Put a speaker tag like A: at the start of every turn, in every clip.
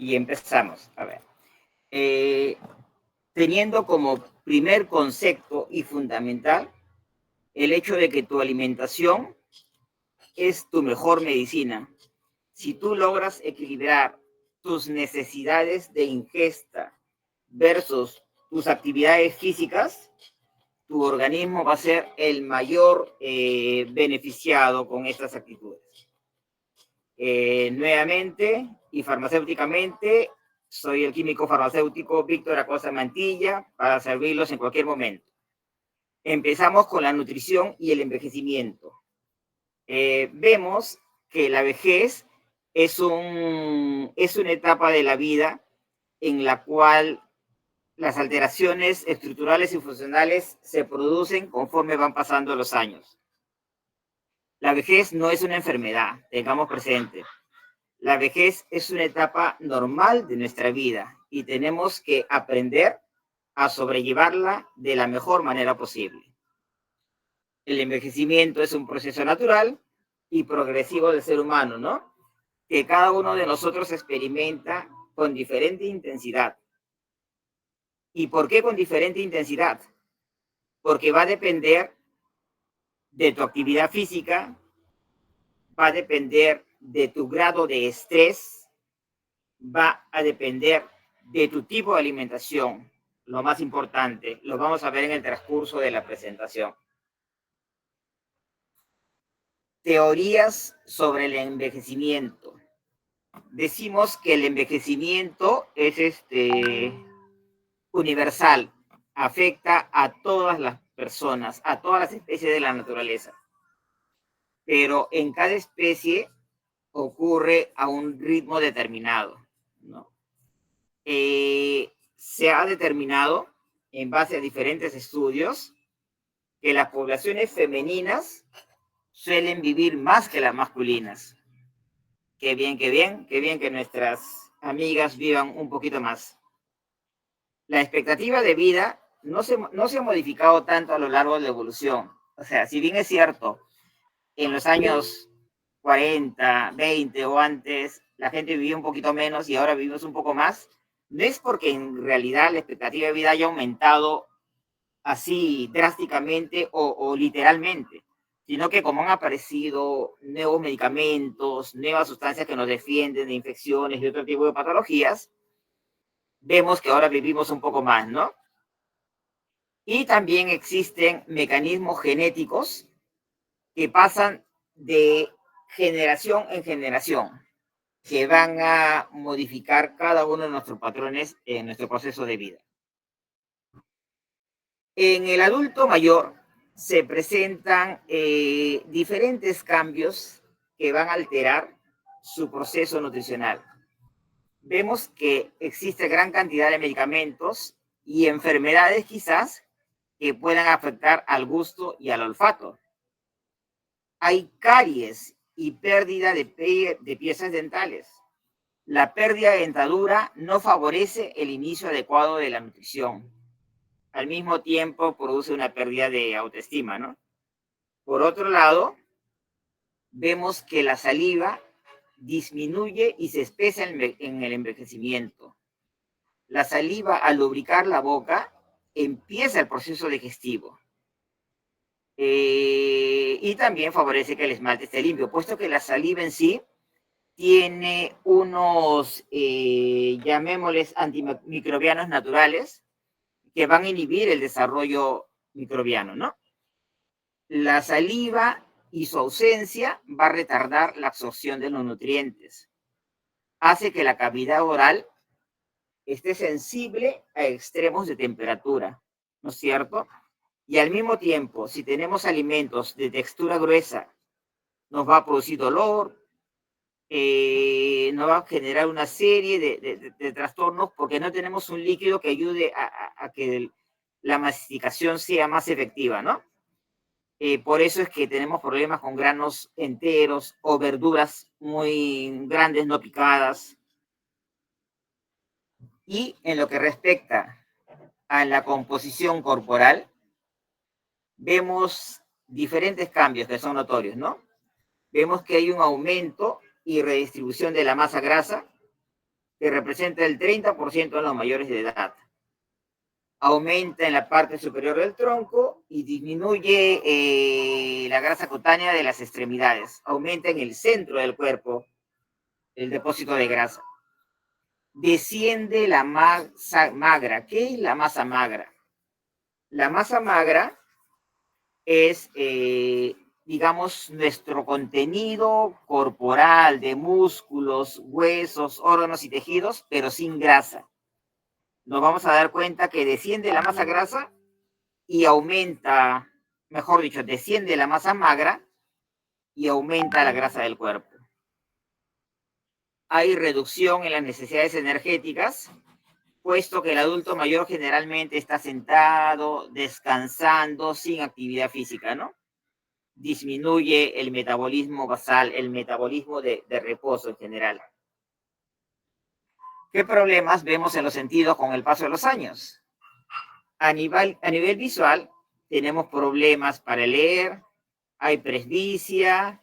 A: Y empezamos. A ver. Teniendo como primer concepto y fundamental el hecho de que tu alimentación es tu mejor medicina. Si tú logras equilibrar tus necesidades de ingesta versus tus actividades físicas, tu organismo va a ser el mayor beneficiado con estas actitudes. Nuevamente y farmacéuticamente, soy el químico farmacéutico Víctor Acosta Mantilla para servirlos en cualquier momento. Empezamos con la nutrición y el envejecimiento. Vemos que la vejez es una etapa de la vida en la cual las alteraciones estructurales y funcionales se producen conforme van pasando los años. La vejez no es una enfermedad, tengamos presente. La vejez es una etapa normal de nuestra vida y tenemos que aprender a sobrellevarla de la mejor manera posible. El envejecimiento es un proceso natural y progresivo del ser humano, ¿no? Que cada uno de nosotros experimenta con diferente intensidad. ¿Y por qué con diferente intensidad? Porque va a depender de tu actividad física, va a depender de tu grado de estrés, va a depender de tu tipo de alimentación. Lo más importante, lo vamos a ver en el transcurso de la presentación. Teorías sobre el envejecimiento. Decimos que el envejecimiento es universal, afecta a todas las personas, a todas las especies de la naturaleza. Pero en cada especie ocurre a un ritmo determinado, ¿no? Se ha determinado, en base a diferentes estudios, que las poblaciones femeninas suelen vivir más que las masculinas. Qué bien, qué bien, qué bien que nuestras amigas vivan un poquito más. La expectativa de vida no se ha modificado tanto a lo largo de la evolución. O sea, si bien es cierto, en los años 40, 20 o antes, la gente vivía un poquito menos y ahora vivimos un poco más, no es porque en realidad la expectativa de vida haya aumentado así drásticamente o literalmente, sino que como han aparecido nuevos medicamentos, nuevas sustancias que nos defienden de infecciones y otro tipo de patologías, vemos que ahora vivimos un poco más, ¿no? Y también existen mecanismos genéticos que pasan de generación en generación, que van a modificar cada uno de nuestros patrones en nuestro proceso de vida. En el adulto mayor se presentan diferentes cambios que van a alterar su proceso nutricional. Vemos que existe gran cantidad de medicamentos y enfermedades quizás que puedan afectar al gusto y al olfato. Hay caries y pérdida de piezas dentales. La pérdida de dentadura no favorece el inicio adecuado de la nutrición. Al mismo tiempo produce una pérdida de autoestima, ¿no? Por otro lado, vemos que la saliva disminuye y se espesa en el envejecimiento. La saliva, al lubricar la boca, empieza el proceso digestivo. Y también favorece que el esmalte esté limpio, puesto que la saliva en sí tiene unos, llamémosles, antimicrobianos naturales que van a inhibir el desarrollo microbiano, ¿no? La saliva y su ausencia va a retardar la absorción de los nutrientes. Hace que la cavidad oral esté sensible a extremos de temperatura, ¿no es cierto? Y al mismo tiempo, si tenemos alimentos de textura gruesa, nos va a producir dolor, nos va a generar una serie de trastornos porque no tenemos un líquido que ayude a que la masificación sea más efectiva, ¿no? Por eso es que tenemos problemas con granos enteros o verduras muy grandes, no picadas. Y en lo que respecta a la composición corporal, vemos diferentes cambios que son notorios, ¿no? Vemos que hay un aumento y redistribución de la masa grasa, que representa el 30% de los mayores de edad. Aumenta en la parte superior del tronco y disminuye la grasa cutánea de las extremidades. Aumenta en el centro del cuerpo el depósito de grasa. Desciende la masa magra. ¿Qué es la masa magra? La masa magra es, digamos, nuestro contenido corporal de músculos, huesos, órganos y tejidos, pero sin grasa. Nos vamos a dar cuenta que desciende la masa grasa y aumenta, mejor dicho, desciende la masa magra y aumenta la grasa del cuerpo. Hay reducción en las necesidades energéticas, puesto que el adulto mayor generalmente está sentado, descansando, sin actividad física, ¿no? Disminuye el metabolismo basal, el metabolismo de reposo en general. ¿Qué problemas vemos en los sentidos con el paso de los años? A nivel visual, tenemos problemas para leer, hay presbicia,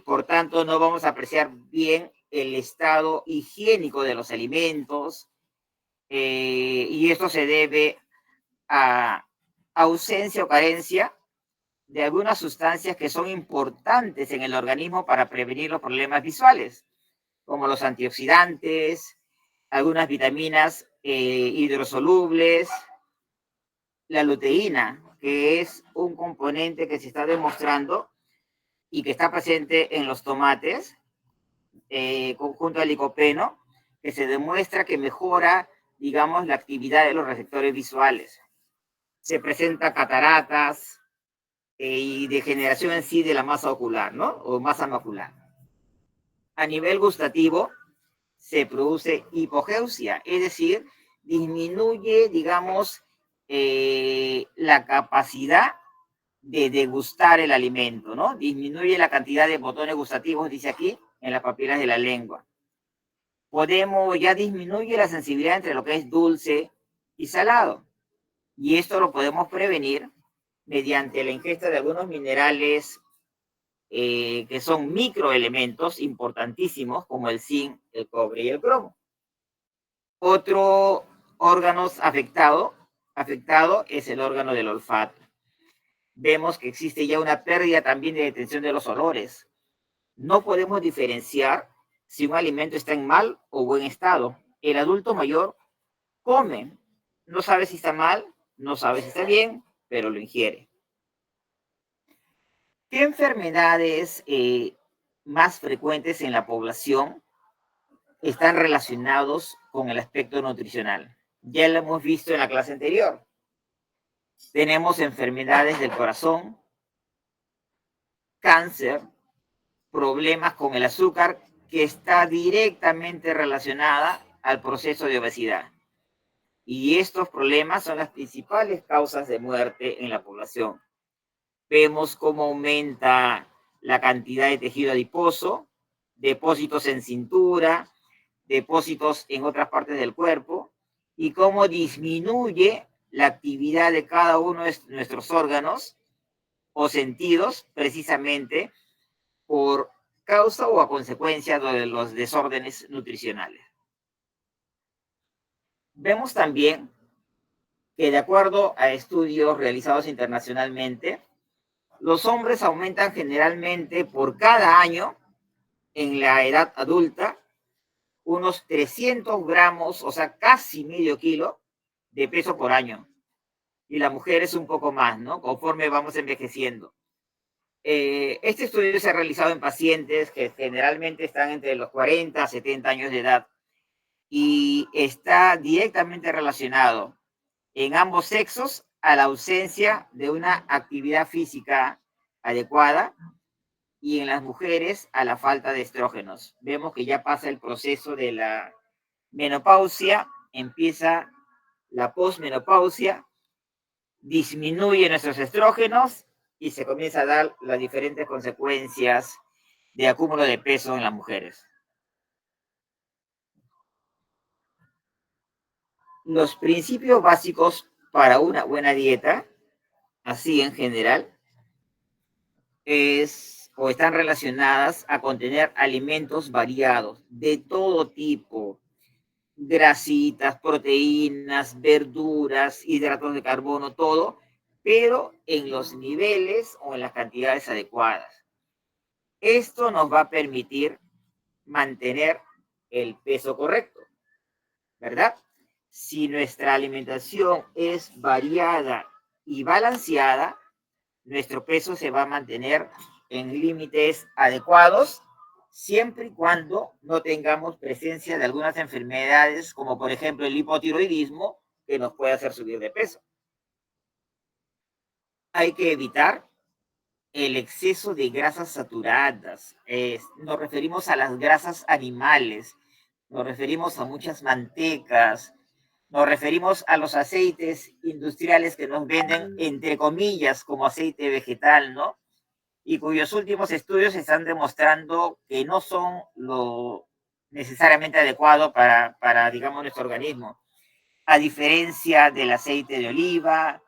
A: por tanto no vamos a apreciar bien el estado higiénico de los alimentos, y esto se debe a ausencia o carencia de algunas sustancias que son importantes en el organismo para prevenir los problemas visuales, como los antioxidantes, algunas vitaminas hidrosolubles, la luteína, que es un componente que se está demostrando y que está presente en los tomates, junto al licopeno, que se demuestra que mejora, digamos, la actividad de los receptores visuales. Se presenta cataratas y degeneración en sí de la masa ocular, ¿no? O masa macular. A nivel gustativo, se produce hipogeusia, es decir, disminuye, digamos, la capacidad de degustar el alimento, ¿no? Disminuye la cantidad de botones gustativos, dice aquí, en las papilas de la lengua. Ya disminuye la sensibilidad entre lo que es dulce y salado. Y esto lo podemos prevenir mediante la ingesta de algunos minerales que son microelementos importantísimos, como el zinc, el cobre y el cromo. Otro órgano afectado es el órgano del olfato. Vemos que existe ya una pérdida también de detención de los olores. No podemos diferenciar si un alimento está en mal o buen estado. El adulto mayor come, no sabe si está mal, no sabe si está bien, pero lo ingiere. ¿Qué enfermedades más frecuentes en la población están relacionados con el aspecto nutricional? Ya lo hemos visto en la clase anterior. Tenemos enfermedades del corazón, cáncer, problemas con el azúcar, que está directamente relacionada al proceso de obesidad. Y estos problemas son las principales causas de muerte en la población. Vemos cómo aumenta la cantidad de tejido adiposo, depósitos en cintura, depósitos en otras partes del cuerpo, y cómo disminuye la actividad de cada uno de nuestros órganos o sentidos, precisamente por causa o a consecuencia de los desórdenes nutricionales. Vemos también que, de acuerdo a estudios realizados internacionalmente, los hombres aumentan generalmente por cada año en la edad adulta unos 300 gramos, o sea, casi medio kilo de peso por año. Y la mujer es un poco más, ¿no? Conforme vamos envejeciendo. Este estudio se ha realizado en pacientes que generalmente están entre los 40 a 70 años de edad y está directamente relacionado en ambos sexos a la ausencia de una actividad física adecuada y en las mujeres a la falta de estrógenos. Vemos que ya pasa el proceso de la menopausia, empieza la posmenopausia, disminuye nuestros estrógenos y se comienza a dar las diferentes consecuencias de acúmulo de peso en las mujeres. Los principios básicos para una buena dieta, así en general, es o están relacionadas a contener alimentos variados de todo tipo, grasitas, proteínas, verduras, hidratos de carbono, todo, pero en los niveles o en las cantidades adecuadas. Esto nos va a permitir mantener el peso correcto, ¿verdad? Si nuestra alimentación es variada y balanceada, nuestro peso se va a mantener en límites adecuados, siempre y cuando no tengamos presencia de algunas enfermedades, como por ejemplo el hipotiroidismo, que nos puede hacer subir de peso. Hay que evitar el exceso de grasas saturadas. Nos referimos a las grasas animales, nos referimos a muchas mantecas, nos referimos a los aceites industriales que nos venden, entre comillas, como aceite vegetal, ¿no? Y cuyos últimos estudios están demostrando que no son lo necesariamente adecuado para digamos, nuestro organismo. A diferencia del aceite de oliva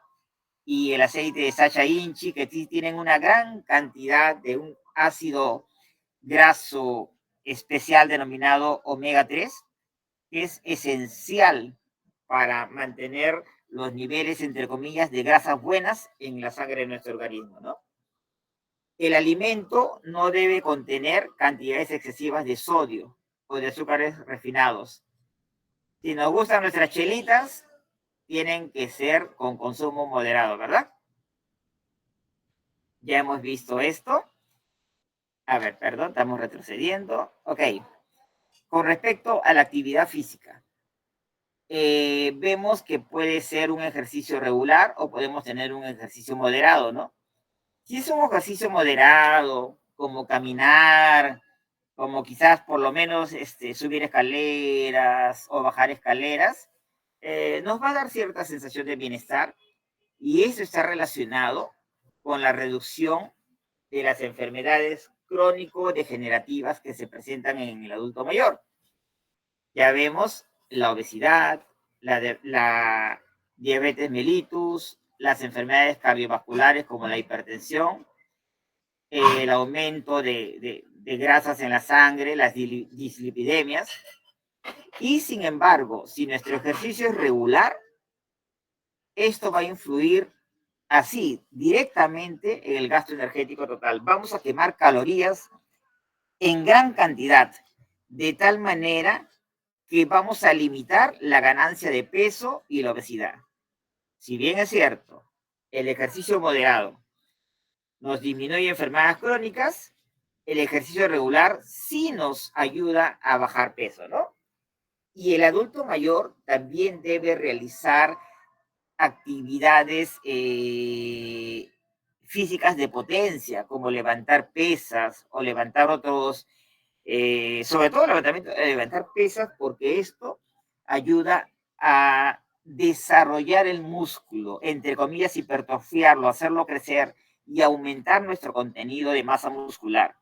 A: y el aceite de Sacha Inchi, que tienen una gran cantidad de un ácido graso especial denominado omega 3, que es esencial para mantener los niveles, entre comillas, de grasas buenas en la sangre de nuestro organismo, ¿no? El alimento no debe contener cantidades excesivas de sodio o de azúcares refinados. Si nos gustan nuestras chelitas, tienen que ser con consumo moderado, ¿verdad? Ya hemos visto esto. A ver, perdón, estamos retrocediendo. Ok. Con respecto a la actividad física, vemos que puede ser un ejercicio regular o podemos tener un ejercicio moderado, ¿no? Si es un ejercicio moderado, como caminar, como quizás por lo menos subir escaleras o bajar escaleras, nos va a dar cierta sensación de bienestar y eso está relacionado con la reducción de las enfermedades crónico-degenerativas que se presentan en el adulto mayor. Ya vemos la obesidad, la diabetes mellitus, las enfermedades cardiovasculares como la hipertensión, el aumento de grasas en la sangre, las dislipidemias. Y sin embargo, si nuestro ejercicio es regular, esto va a influir así directamente en el gasto energético total. Vamos a quemar calorías en gran cantidad, de tal manera que vamos a limitar la ganancia de peso y la obesidad. Si bien es cierto, el ejercicio moderado nos disminuye enfermedades crónicas, el ejercicio regular sí nos ayuda a bajar peso, ¿no? Y el adulto mayor también debe realizar actividades físicas de potencia, como levantar pesas o levantar otros, sobre todo levantar pesas, porque esto ayuda a desarrollar el músculo, entre comillas, hipertrofiarlo, hacerlo crecer y aumentar nuestro contenido de masa muscular.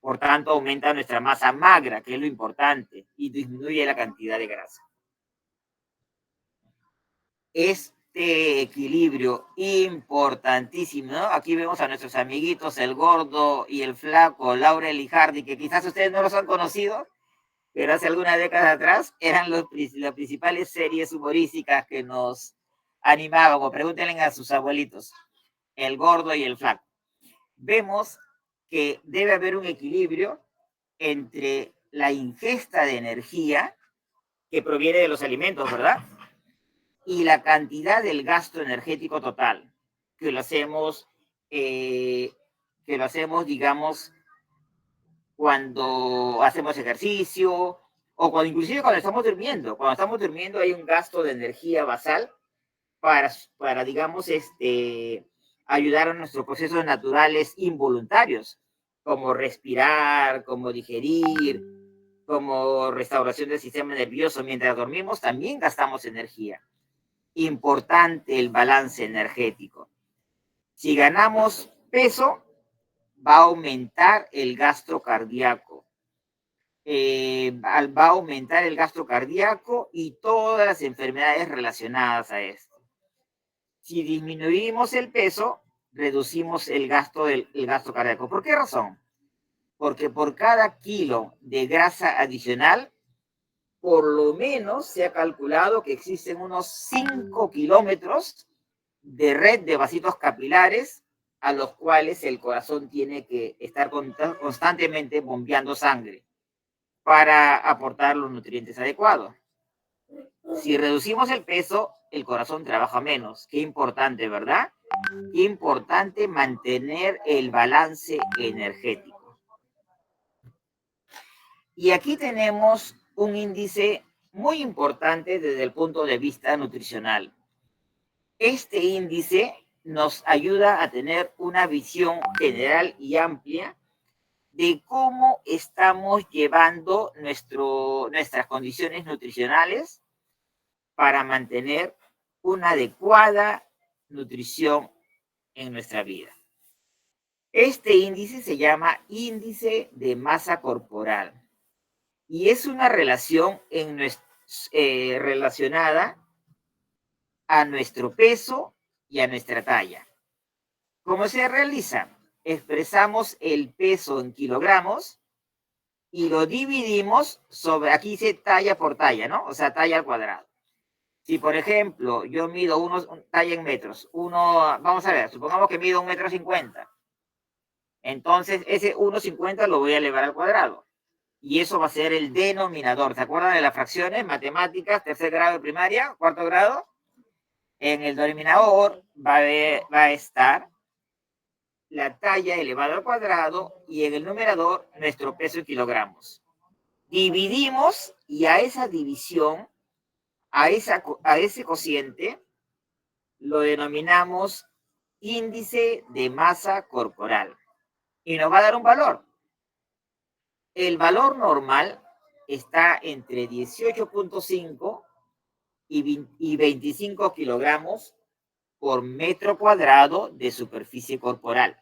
A: Por tanto, aumenta nuestra masa magra, que es lo importante, y disminuye la cantidad de grasa. Este equilibrio importantísimo, ¿no? Aquí vemos a nuestros amiguitos, el gordo y el flaco, Laurel y Hardy, que quizás ustedes no los han conocido, pero hace algunas décadas atrás eran las principales series humorísticas que nos animaban, o pregúntenle a sus abuelitos, el gordo y el flaco. Vemos que debe haber un equilibrio entre la ingesta de energía que proviene de los alimentos, ¿verdad? Y la cantidad del gasto energético total, que lo hacemos, digamos, cuando hacemos ejercicio o cuando, inclusive cuando estamos durmiendo. Cuando estamos durmiendo hay un gasto de energía basal para digamos, ayudar a nuestros procesos naturales involuntarios, como respirar, como digerir, como restauración del sistema nervioso. Mientras dormimos también gastamos energía. Importante el balance energético. Si ganamos peso, va a aumentar el gasto cardíaco. Va a aumentar el gasto cardíaco y todas las enfermedades relacionadas a esto. Si disminuimos el peso, reducimos el gasto cardíaco. ¿Por qué razón? Porque por cada kilo de grasa adicional, por lo menos se ha calculado que existen unos 5 kilómetros de red de vasitos capilares a los cuales el corazón tiene que estar constantemente bombeando sangre para aportar los nutrientes adecuados. Si reducimos el peso, el corazón trabaja menos. Qué importante, ¿verdad? Qué importante mantener el balance energético. Y aquí tenemos un índice muy importante desde el punto de vista nutricional. Este índice nos ayuda a tener una visión general y amplia de cómo estamos llevando nuestras condiciones nutricionales para mantener una adecuada nutrición en nuestra vida. Este índice se llama índice de masa corporal y es una relación relacionada a nuestro peso y a nuestra talla. ¿Cómo se realiza? Expresamos el peso en kilogramos y lo dividimos sobre, aquí dice talla por talla, ¿no? O sea, talla al cuadrado. Si, por ejemplo, yo mido talla en metros, vamos a ver, supongamos que mido 1,50 m. Entonces, ese 1,50 lo voy a elevar al cuadrado. Y eso va a ser el denominador. ¿Se acuerdan de las fracciones? Matemáticas, tercer grado de primaria, cuarto grado. En el denominador va a estar la talla elevada al cuadrado y en el numerador nuestro peso en kilogramos. Dividimos y a esa división, a ese cociente, lo denominamos índice de masa corporal y nos va a dar un valor. El valor normal está entre 18.5 y 25 kilogramos por metro cuadrado de superficie corporal.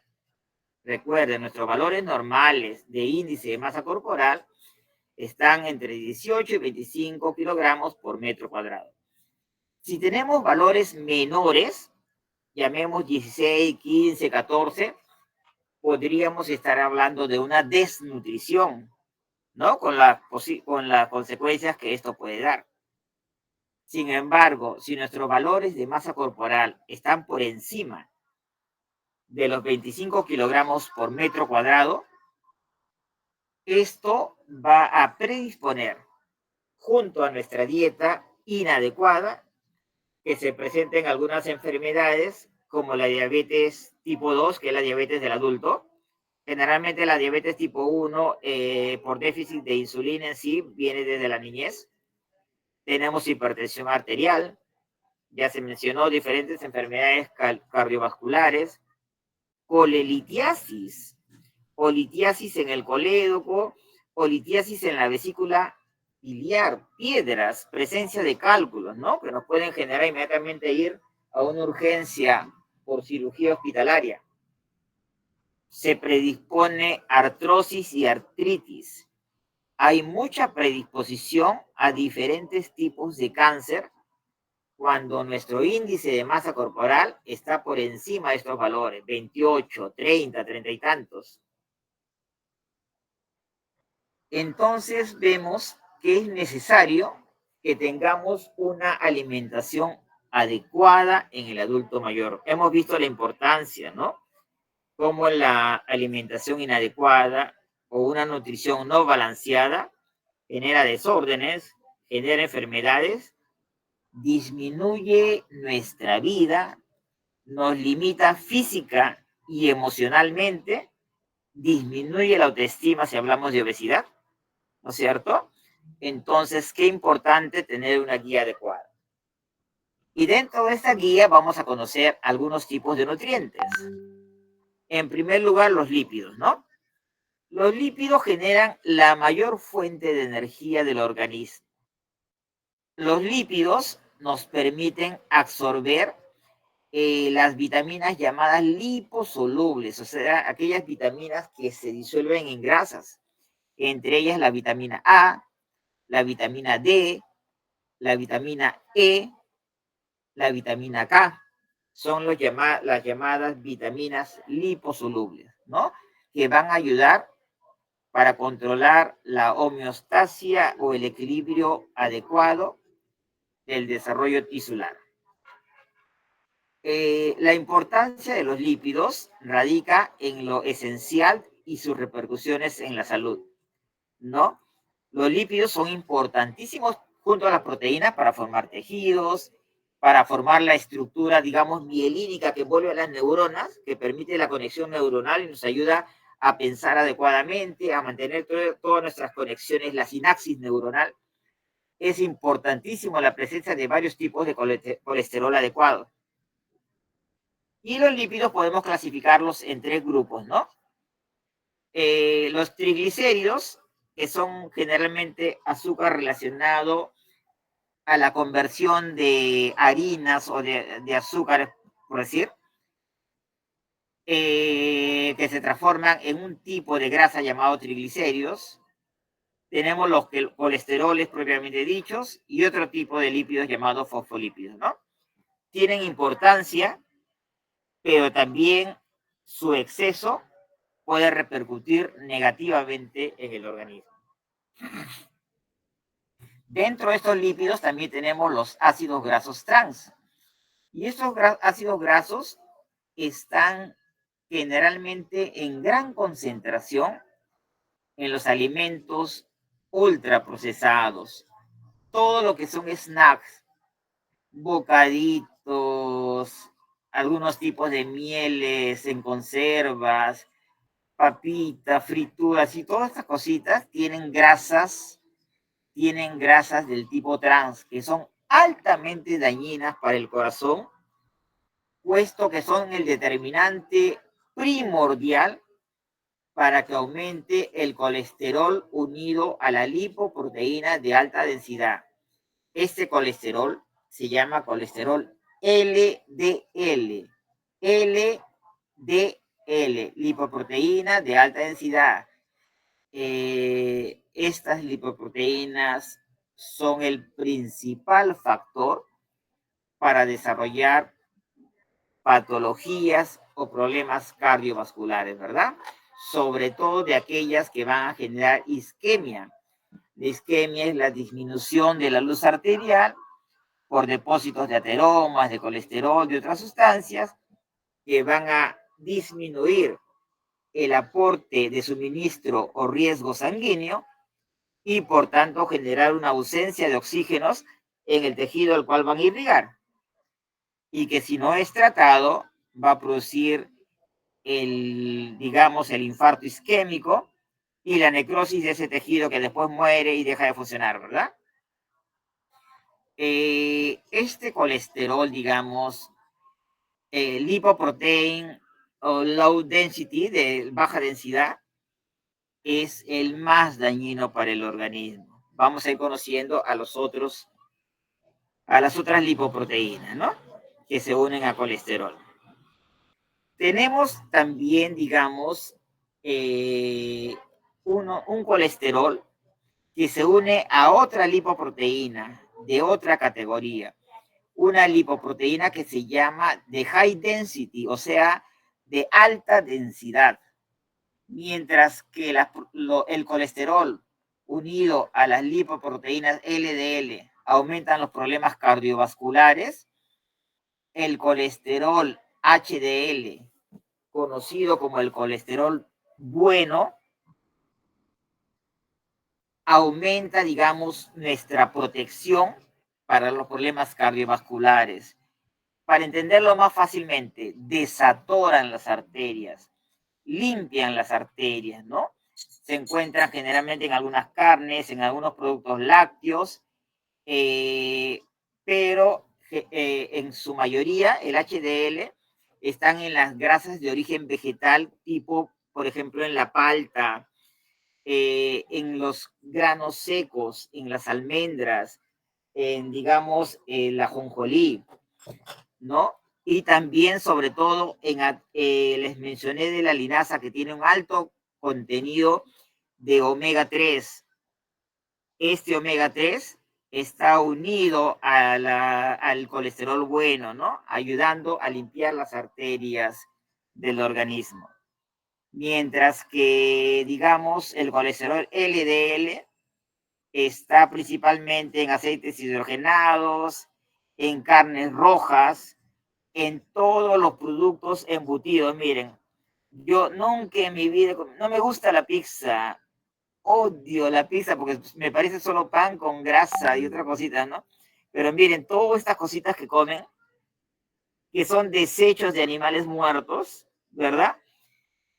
A: Recuerden, nuestros valores normales de índice de masa corporal están entre 18 y 25 kilogramos por metro cuadrado. Si tenemos valores menores, llamemos 16, 15, 14, podríamos estar hablando de una desnutrición, ¿no? Con las consecuencias que esto puede dar. Sin embargo, si nuestros valores de masa corporal están por encima de los 25 kilogramos por metro cuadrado, esto va a predisponer, junto a nuestra dieta inadecuada, que se presenten algunas enfermedades como la diabetes tipo 2, que es la diabetes del adulto. Generalmente la diabetes tipo 1, por déficit de insulina en sí, viene desde la niñez. Tenemos hipertensión arterial, ya se mencionó diferentes enfermedades cardiovasculares, colelitiasis, o litiasis en el colédoco, o litiasis en la vesícula biliar, piedras, presencia de cálculos, ¿no? Que nos pueden generar inmediatamente ir a una urgencia por cirugía hospitalaria. Se predispone artrosis y artritis. Hay mucha predisposición a diferentes tipos de cáncer cuando nuestro índice de masa corporal está por encima de estos valores, 28, 30, 30 y tantos. Entonces vemos que es necesario que tengamos una alimentación adecuada en el adulto mayor. Hemos visto la importancia, ¿no? Cómo la alimentación inadecuada o una nutrición no balanceada genera desórdenes, genera enfermedades, disminuye nuestra vida, nos limita física y emocionalmente, disminuye la autoestima si hablamos de obesidad, ¿no es cierto? Entonces, qué importante tener una guía adecuada. Y dentro de esta guía vamos a conocer algunos tipos de nutrientes. En primer lugar, los lípidos, ¿no? Los lípidos generan la mayor fuente de energía del organismo. Los lípidos nos permiten absorber las vitaminas llamadas liposolubles, o sea, aquellas vitaminas que se disuelven en grasas, entre ellas la vitamina A, la vitamina D, la vitamina E, la vitamina K. son las llamadas vitaminas liposolubles, ¿no? Que van a ayudar para controlar la homeostasia o el equilibrio adecuado del desarrollo tisular. La importancia de los lípidos radica en lo esencial y sus repercusiones en la salud, ¿no? Los lípidos son importantísimos junto a las proteínas para formar tejidos, para formar la estructura, digamos, mielínica que envuelve a las neuronas, que permite la conexión neuronal y nos ayuda a pensar adecuadamente, a mantener todas nuestras conexiones, la sinapsis neuronal. Es importantísimo la presencia de varios tipos de colesterol adecuado. Y los lípidos podemos clasificarlos en 3 grupos, ¿no? Los triglicéridos, que son generalmente azúcar relacionado a la conversión de harinas o de azúcares, por decir, que se transforman en un tipo de grasa llamado triglicéridos. Tenemos los colesteroles propiamente dichos y otro tipo de lípidos llamados fosfolípidos, ¿no? Tienen importancia, pero también su exceso puede repercutir negativamente en el organismo. Dentro de estos lípidos también tenemos los ácidos grasos trans. Y estos ácidos grasos están generalmente en gran concentración en los alimentos ultraprocesados. Todo lo que son snacks, bocaditos, algunos tipos de mieles en conservas, papitas, frituras y todas estas cositas tienen grasas del tipo trans, que son altamente dañinas para el corazón, puesto que son el determinante primordial para que aumente el colesterol unido a la lipoproteína de alta densidad. Este colesterol se llama colesterol LDL. LDL, lipoproteína de alta densidad. Estas lipoproteínas son el principal factor para desarrollar patologías o problemas cardiovasculares, ¿verdad? Sobre todo de aquellas que van a generar isquemia. La isquemia es la disminución de la luz arterial por depósitos de ateromas, de colesterol, de otras sustancias que van a disminuir el aporte de suministro o riesgo sanguíneo y por tanto generar una ausencia de oxígenos en el tejido al cual van a irrigar. Y que si no es tratado va a producir digamos, el infarto isquémico y la necrosis de ese tejido que después muere y deja de funcionar, ¿verdad? Este colesterol, digamos, lipoprotein o low density, de baja densidad, es el más dañino para el organismo. Vamos a ir conociendo a las otras lipoproteínas, ¿no? Que se unen a colesterol. Tenemos también, digamos, un colesterol que se une a otra lipoproteína de otra categoría. Una lipoproteína que se llama de high density, o sea, de alta densidad. Mientras que el colesterol unido a las lipoproteínas LDL aumentan los problemas cardiovasculares, el colesterol HDL, conocido como el colesterol bueno, aumenta, digamos, nuestra protección para los problemas cardiovasculares. Para entenderlo más fácilmente, desatoran las arterias, limpian las arterias, ¿no? Se encuentran generalmente en algunas carnes, en algunos productos lácteos, pero en su mayoría el HDL están en las grasas de origen vegetal, tipo, por ejemplo, en la palta, en los granos secos, en las almendras, en, digamos, la ajonjolí, ¿no? Y también, sobre todo, les mencioné de la linaza, que tiene un alto contenido de omega 3. Este omega 3 está unido al colesterol bueno, ¿no? Ayudando a limpiar las arterias del organismo. Mientras que, digamos, el colesterol LDL está principalmente en aceites hidrogenados, en carnes rojas, en todos los productos embutidos. Miren, yo nunca en mi vida, no me gusta la pizza, odio la pizza porque me parece solo pan con grasa y otras cositas, ¿no? Pero miren, todas estas cositas que comen, que son desechos de animales muertos, ¿verdad?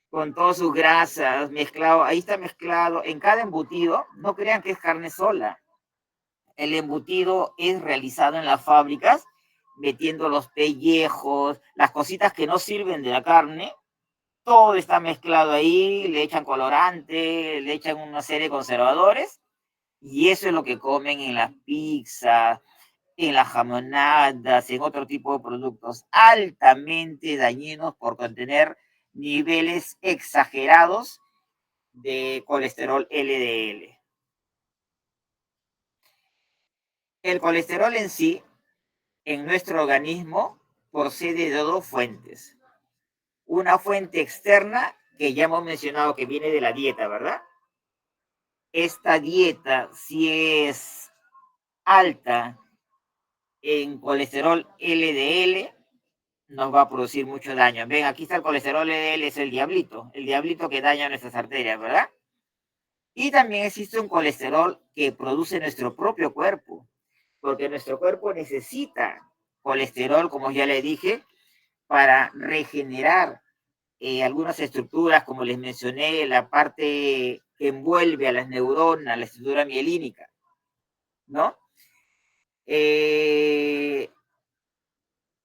A: Con todas sus grasas, mezclado, ahí está mezclado, en cada embutido, no crean que es carne sola. El embutido es realizado en las fábricas, metiendo los pellejos, las cositas que no sirven de la carne, todo está mezclado ahí, le echan colorante, le echan una serie de conservadores, y eso es lo que comen en las pizzas, en las jamonadas, en otro tipo de productos altamente dañinos por contener niveles exagerados de colesterol LDL. El colesterol en sí, en nuestro organismo, procede de dos fuentes. Una fuente externa, que ya hemos mencionado que viene de la dieta, ¿verdad? Esta dieta, si es alta en colesterol LDL, nos va a producir mucho daño. Ven, aquí está el colesterol LDL, es el diablito que daña nuestras arterias, ¿verdad? Y también existe un colesterol que produce nuestro propio cuerpo, porque nuestro cuerpo necesita colesterol, como ya le dije, para regenerar algunas estructuras, como les mencioné, la parte que envuelve a las neuronas, la estructura mielínica, ¿no?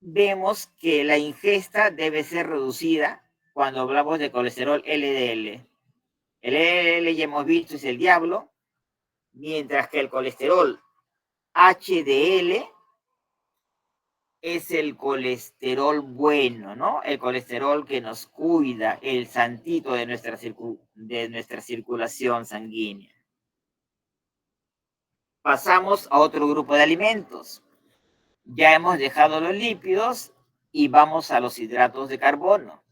A: Vemos que la ingesta debe ser reducida cuando hablamos de colesterol LDL. El LDL ya hemos visto es el diablo, mientras que el colesterol HDL es el colesterol bueno, ¿no? El colesterol que nos cuida, el santito de nuestra circulación sanguínea. Pasamos a otro grupo de alimentos. Ya hemos dejado los lípidos y vamos a los hidratos de carbono.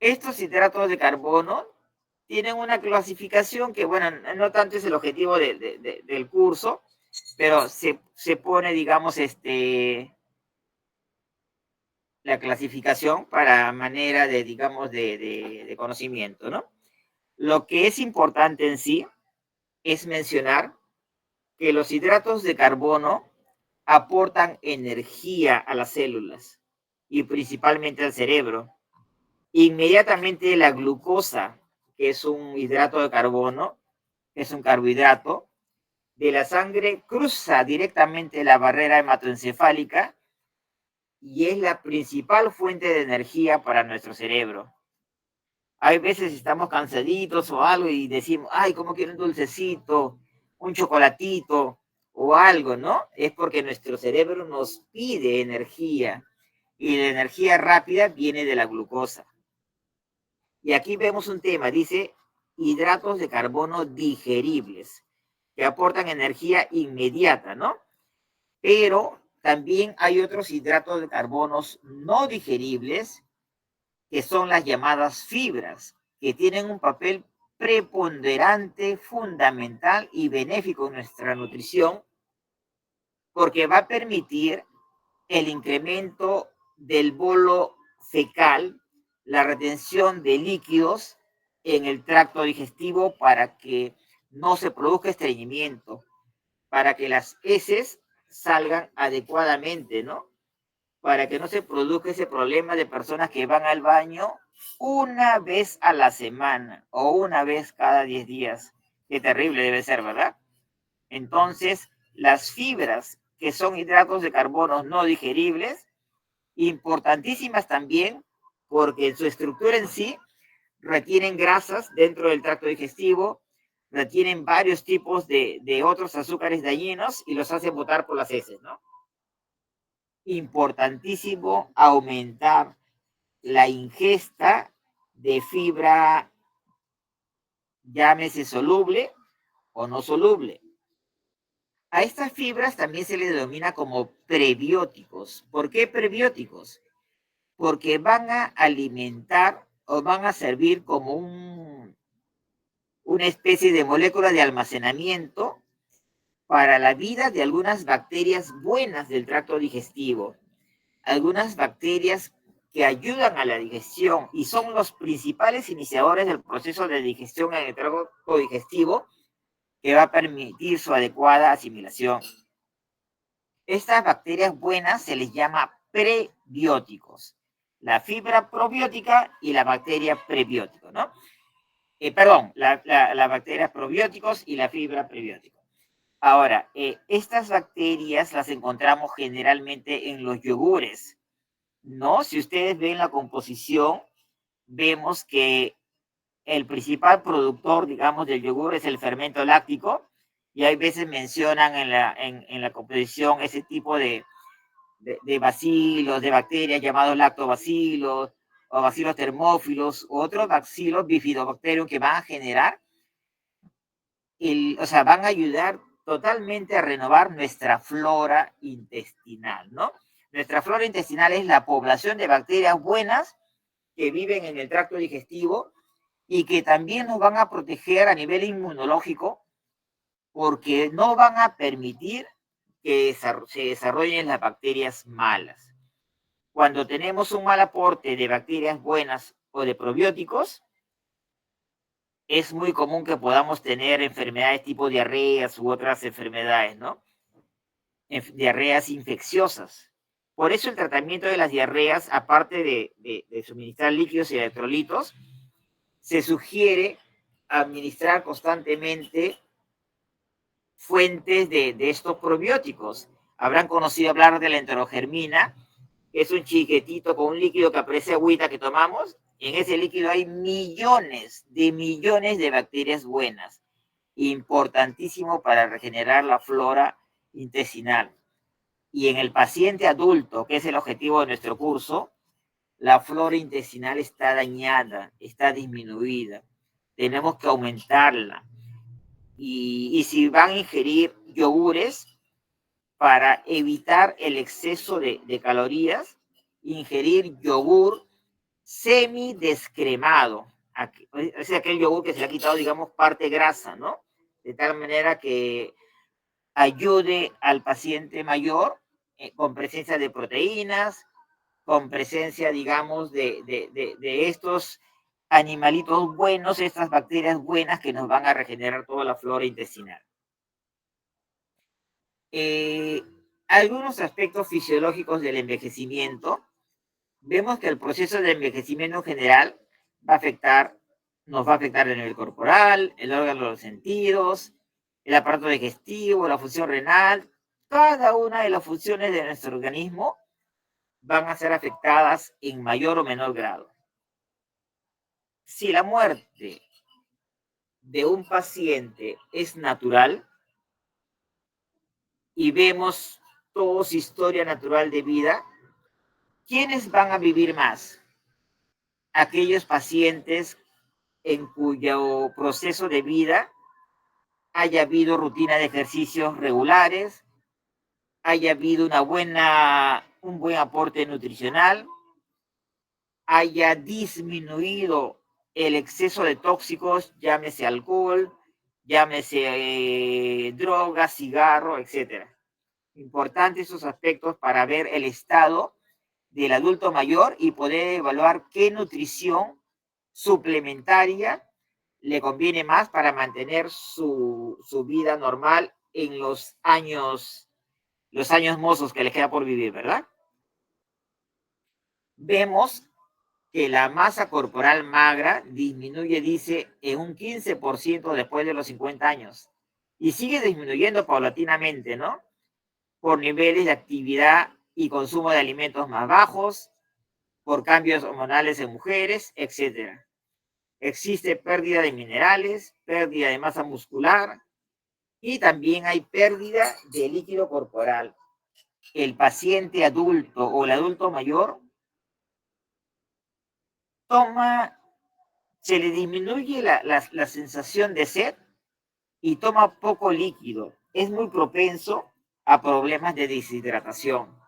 A: Estos hidratos de carbono tienen una clasificación que, bueno, no tanto es el objetivo del curso, pero se pone, digamos, la clasificación para manera de, digamos, de conocimiento, ¿no? Lo que es importante en sí es mencionar que los hidratos de carbono aportan energía a las células y principalmente al cerebro. Inmediatamente la glucosa, que es un hidrato de carbono, es un carbohidrato, de la sangre cruza directamente la barrera hematoencefálica y es la principal fuente de energía para nuestro cerebro. Hay veces estamos cansaditos o algo y decimos, ay, ¿cómo quiero un dulcecito, un chocolatito o algo, ¿no? Es porque nuestro cerebro nos pide energía y la energía rápida viene de la glucosa. Y aquí vemos un tema, dice hidratos de carbono digeribles, que aportan energía inmediata, ¿no? Pero también hay otros hidratos de carbonos no digeribles, que son las llamadas fibras, que tienen un papel preponderante, fundamental y benéfico en nuestra nutrición, porque va a permitir el incremento del bolo fecal, la retención de líquidos en el tracto digestivo para que no se produzca estreñimiento, para que las heces salgan adecuadamente, ¿no? Para que no se produzca ese problema de personas que van al baño una vez a la semana o una vez cada 10 días. Qué terrible debe ser, ¿verdad? Entonces, las fibras, que son hidratos de carbono no digeribles, importantísimas también porque en su estructura en sí retienen grasas dentro del tracto digestivo, retienen varios tipos de otros azúcares dañinos y los hacen botar por las heces, ¿no? Importantísimo aumentar la ingesta de fibra, llámese soluble o no soluble. A estas fibras también se les denomina como prebióticos. ¿Por qué prebióticos? Porque van a alimentar o van a servir como una especie de molécula de almacenamiento para la vida de algunas bacterias buenas del tracto digestivo, algunas bacterias que ayudan a la digestión y son los principales iniciadores del proceso de digestión en el tracto digestivo que va a permitir su adecuada asimilación. Estas bacterias buenas se les llama prebióticos, la fibra probiótica y la bacteria prebiótica, ¿no? Perdón, la bacteria probióticos y la fibra prebiótica. Ahora, estas bacterias las encontramos generalmente en los yogures, ¿no? Si ustedes ven la composición, vemos que el principal productor, digamos, del yogur es el fermento láctico, y hay veces mencionan en la composición ese tipo de bacilos, de bacterias llamados lactobacilos, o bacilos termófilos, u otros bacilos bifidobacterium que van a generar, o sea, van a ayudar totalmente a renovar nuestra flora intestinal, ¿no? Nuestra flora intestinal es la población de bacterias buenas que viven en el tracto digestivo y que también nos van a proteger a nivel inmunológico porque no van a permitir que se desarrollen las bacterias malas. Cuando tenemos un mal aporte de bacterias buenas o de probióticos, es muy común que podamos tener enfermedades tipo diarreas u otras enfermedades, ¿no? Diarreas infecciosas. Por eso el tratamiento de las diarreas, aparte de suministrar líquidos y electrolitos, se sugiere administrar constantemente fuentes de estos probióticos. Habrán conocido hablar de la enterogermina, que es un chiquetito con un líquido que aparece agüita que tomamos. En ese líquido hay millones de bacterias buenas, importantísimo para regenerar la flora intestinal. Y en el paciente adulto, que es el objetivo de nuestro curso, la flora intestinal está dañada, está disminuida. Tenemos que aumentarla. Y si van a ingerir yogures, para evitar el exceso de calorías, ingerir yogur semidescremado. Es aquel yogur que se le ha quitado, digamos, parte grasa, ¿no? De tal manera que ayude al paciente mayor con presencia de proteínas, con presencia, digamos, de estos animalitos buenos, estas bacterias buenas que nos van a regenerar toda la flora intestinal. Algunos aspectos fisiológicos del envejecimiento. Vemos que el proceso de envejecimiento en general nos va a afectar el nivel corporal, el órgano de los sentidos, el aparato digestivo, la función renal. Cada una de las funciones de nuestro organismo van a ser afectadas en mayor o menor grado. Si la muerte de un paciente es natural y vemos toda su historia natural de vida, ¿quiénes van a vivir más? Aquellos pacientes en cuyo proceso de vida haya habido rutina de ejercicios regulares, haya habido un buen aporte nutricional, haya disminuido el exceso de tóxicos, llámese alcohol, llámese drogas, cigarro, etc. Importantes esos aspectos para ver el estado del adulto mayor y poder evaluar qué nutrición suplementaria le conviene más para mantener su vida normal en los años mozos que le queda por vivir, ¿verdad? Vemos que la masa corporal magra disminuye, dice, en un 15% después de los 50 años y sigue disminuyendo paulatinamente, ¿no? Por niveles de actividad y consumo de alimentos más bajos, por cambios hormonales en mujeres, etc. Existe pérdida de minerales, pérdida de masa muscular y también hay pérdida de líquido corporal. El paciente adulto o el adulto mayor se le disminuye la sensación de sed y toma poco líquido. es muy propenso a problemas de deshidratación.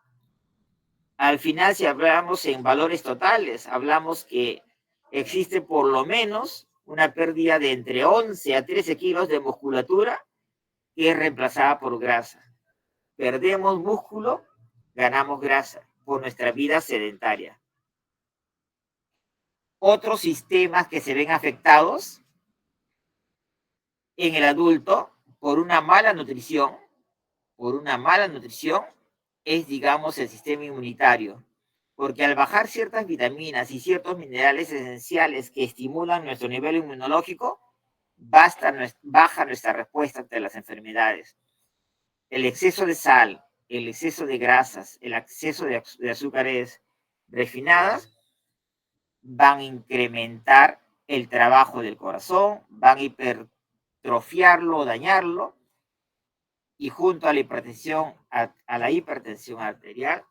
A: Al final, si hablamos en valores totales, hablamos que existe por lo menos una pérdida de entre 11 a 13 kilos de musculatura que es reemplazada por grasa. Perdemos músculo, ganamos grasa por nuestra vida sedentaria. Otros sistemas que se ven afectados en el adulto por una mala nutrición, es, digamos, el sistema inmunitario. Porque al bajar ciertas vitaminas y ciertos minerales esenciales que estimulan nuestro nivel inmunológico, baja nuestra respuesta ante las enfermedades. El exceso de sal, el exceso de grasas, el exceso de azúcares refinadas van a incrementar el trabajo del corazón, van a hipertrofiarlo o dañarlo, y junto a la hipertensión, a la hipertensión arterial,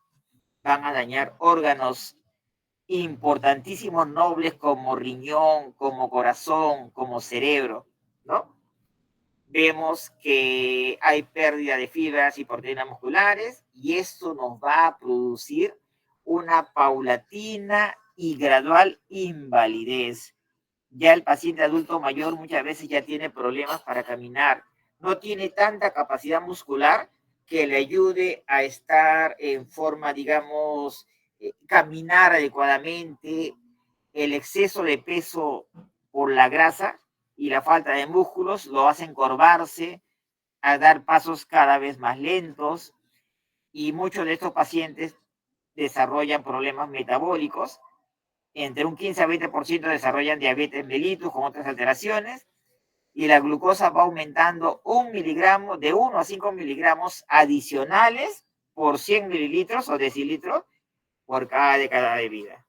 A: van a dañar órganos importantísimos, nobles, como riñón, como corazón, como cerebro, ¿no? Vemos que hay pérdida de fibras y proteínas musculares y esto nos va a producir una paulatina y gradual invalidez. Ya el paciente adulto mayor muchas veces ya tiene problemas para caminar, no tiene tanta capacidad muscular que le ayude a estar en forma, digamos, caminar adecuadamente. El exceso de peso por la grasa y la falta de músculos lo hace encorvarse, a dar pasos cada vez más lentos, y muchos de estos pacientes desarrollan problemas metabólicos. Entre un 15 a 20% desarrollan diabetes mellitus con otras alteraciones, y la glucosa va aumentando 1 miligramo, de 1 a 5 miligramos adicionales por 100 mililitros o decilitros por cada década de vida.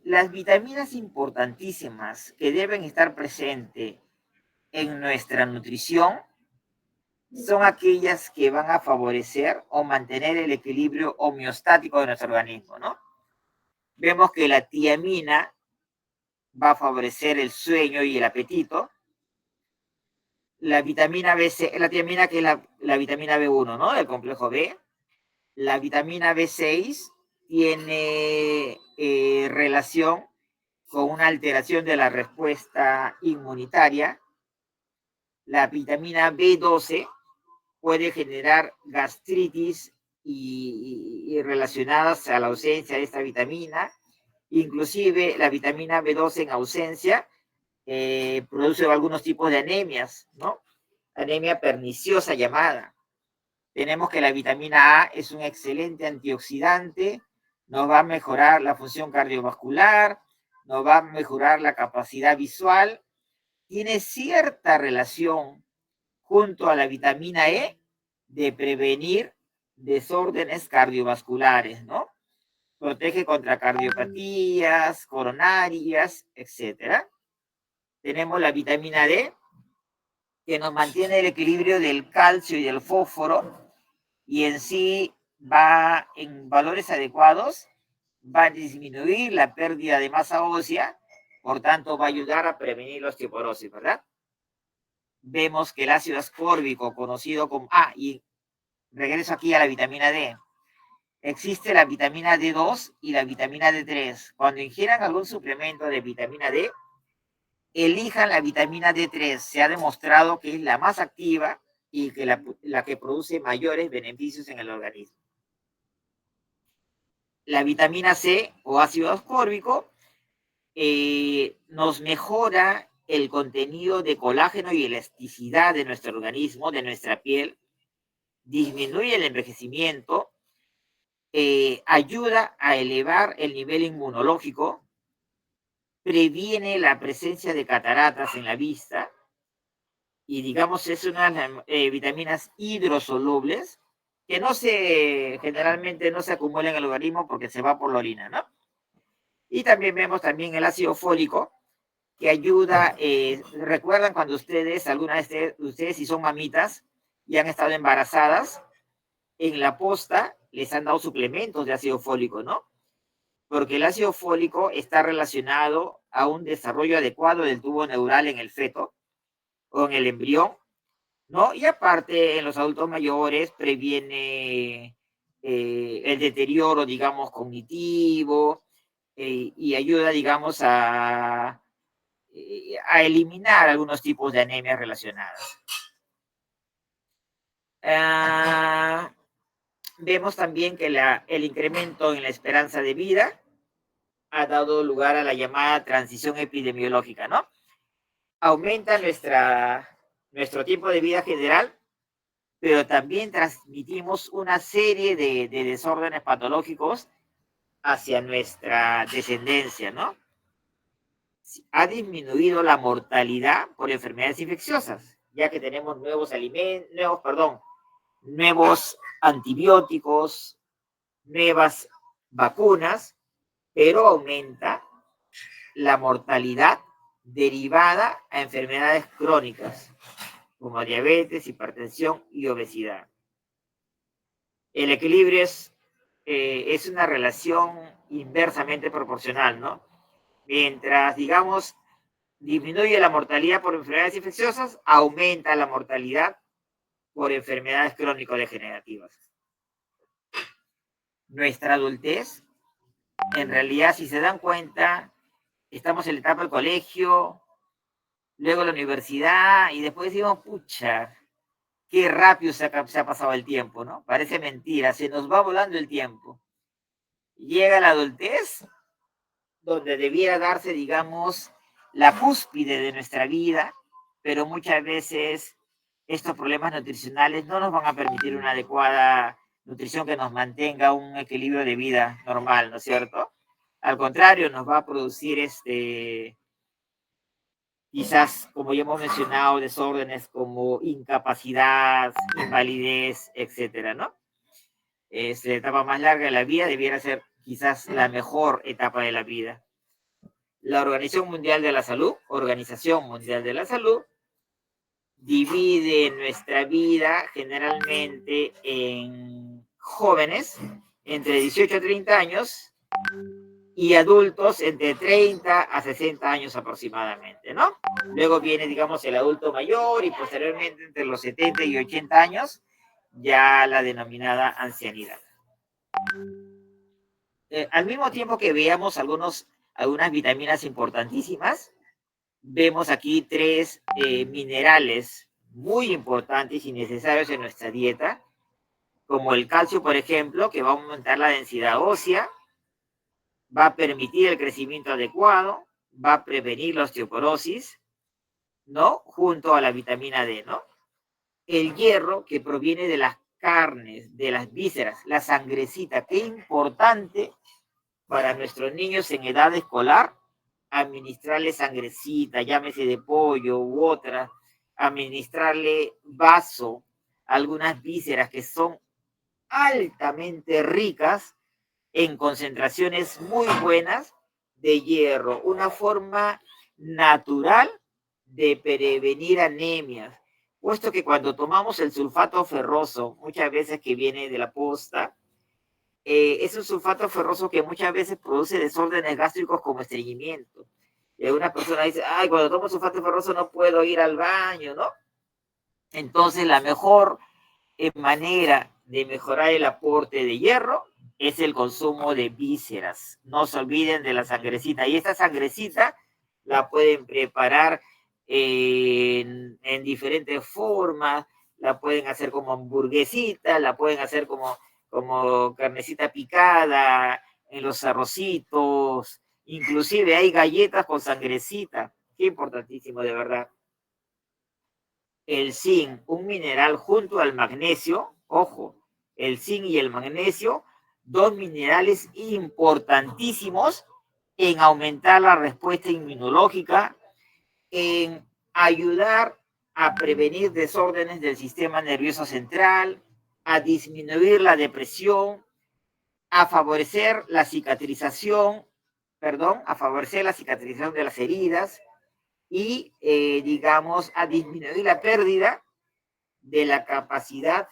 A: Las vitaminas importantísimas que deben estar presentes en nuestra nutrición son aquellas que van a favorecer o mantener el equilibrio homeostático de nuestro organismo, ¿no? Vemos que la tiamina va a favorecer el sueño y el apetito. La vitamina B6, la tiamina, que es la vitamina B1, ¿no? Del complejo B. La vitamina B6 tiene relación con una alteración de la respuesta inmunitaria. La vitamina B12 puede generar gastritis y relacionadas a la ausencia de esta vitamina. Inclusive la vitamina B12 en ausencia produce algunos tipos de anemias, ¿no? Anemia perniciosa llamada. Tenemos que la vitamina A es un excelente antioxidante, nos va a mejorar la función cardiovascular, nos va a mejorar la capacidad visual, tiene cierta relación junto a la vitamina E de prevenir desórdenes cardiovasculares, ¿no? Protege contra cardiopatías, coronarias, etc. Tenemos la vitamina D, que nos mantiene el equilibrio del calcio y del fósforo, y en sí va en valores adecuados, va a disminuir la pérdida de masa ósea, por tanto va a ayudar a prevenir la osteoporosis, ¿verdad? Vemos que el ácido ascórbico, conocido como... y regreso aquí a la vitamina D. Existe la vitamina D2 y la vitamina D3. Cuando ingieran algún suplemento de vitamina D, elijan la vitamina D3. Se ha demostrado que es la más activa y que la que produce mayores beneficios en el organismo. La vitamina C o ácido ascórbico nos mejora el contenido de colágeno y elasticidad de nuestro organismo, de nuestra piel, disminuye el envejecimiento, ayuda a elevar el nivel inmunológico, previene la presencia de cataratas en la vista, y digamos es una de las vitaminas hidrosolubles que generalmente no se acumula en el organismo porque se va por la orina, ¿no? Y también vemos también el ácido fólico, que ayuda, recuerdan cuando alguna vez ustedes si son mamitas y han estado embarazadas, en la posta les han dado suplementos de ácido fólico, ¿no? Porque el ácido fólico está relacionado a un desarrollo adecuado del tubo neural en el feto, o en el embrión, ¿no? Y aparte, en los adultos mayores previene el deterioro, digamos, cognitivo, y ayuda, digamos, a eliminar algunos tipos de anemias relacionadas. Vemos también que el incremento en la esperanza de vida ha dado lugar a la llamada transición epidemiológica, ¿no? Aumenta nuestro tiempo de vida general, pero también transmitimos una serie de desórdenes patológicos hacia nuestra descendencia, ¿no? Ha disminuido la mortalidad por enfermedades infecciosas, ya que tenemos nuevos antibióticos, nuevas vacunas, pero aumenta la mortalidad derivada a enfermedades crónicas, como diabetes, hipertensión y obesidad. El equilibrio es una relación inversamente proporcional, ¿no? Mientras, digamos, disminuye la mortalidad por enfermedades infecciosas, aumenta la mortalidad por enfermedades crónico-degenerativas. Nuestra adultez, en realidad, si se dan cuenta, estamos en la etapa del colegio, luego la universidad, y después decimos, pucha, qué rápido se ha pasado el tiempo, ¿no? Parece mentira, se nos va volando el tiempo. Llega la adultez, donde debiera darse, digamos, la cúspide de nuestra vida, pero muchas veces estos problemas nutricionales no nos van a permitir una adecuada nutrición que nos mantenga un equilibrio de vida normal, ¿no es cierto? Al contrario, nos va a producir quizás, como ya hemos mencionado, desórdenes como incapacidad, invalidez, etcétera, ¿no? La etapa más larga de la vida debiera ser quizás la mejor etapa de la vida. La Organización Mundial de la Salud, divide nuestra vida generalmente en jóvenes entre 18 a 30 años y adultos entre 30 a 60 años aproximadamente, ¿no? Luego viene, digamos, el adulto mayor y posteriormente entre los 70 y 80 años ya la denominada ancianidad. Al mismo tiempo que veamos algunas vitaminas importantísimas, vemos aquí tres minerales muy importantes y necesarios en nuestra dieta, como el calcio, por ejemplo, que va a aumentar la densidad ósea, va a permitir el crecimiento adecuado, va a prevenir la osteoporosis, ¿no? Junto a la vitamina D, ¿no? El hierro, que proviene de las carnes, de las vísceras, la sangrecita, qué importante para nuestros niños en edad escolar, administrarle sangrecita, llámese de pollo u otra, administrarle vaso, algunas vísceras que son altamente ricas en concentraciones muy buenas de hierro, una forma natural de prevenir anemias, puesto que cuando tomamos el sulfato ferroso, muchas veces que viene de la posta, es un sulfato ferroso que muchas veces produce desórdenes gástricos como estreñimiento. Y una persona dice, ay, cuando tomo sulfato ferroso no puedo ir al baño, ¿no? Entonces la mejor manera de mejorar el aporte de hierro es el consumo de vísceras. No se olviden de la sangrecita. Y esta sangrecita la pueden preparar en diferentes formas. La pueden hacer como hamburguesita, la pueden hacer como carnecita picada, en los arrocitos. Inclusive hay galletas con sangrecita. Qué importantísimo, de verdad. El zinc, un mineral junto al magnesio, ojo, el zinc y el magnesio, dos minerales importantísimos en aumentar la respuesta inmunológica, en ayudar a prevenir desórdenes del sistema nervioso central, a disminuir la depresión, a favorecer la cicatrización, de las heridas, y, digamos, a disminuir la pérdida de la capacidad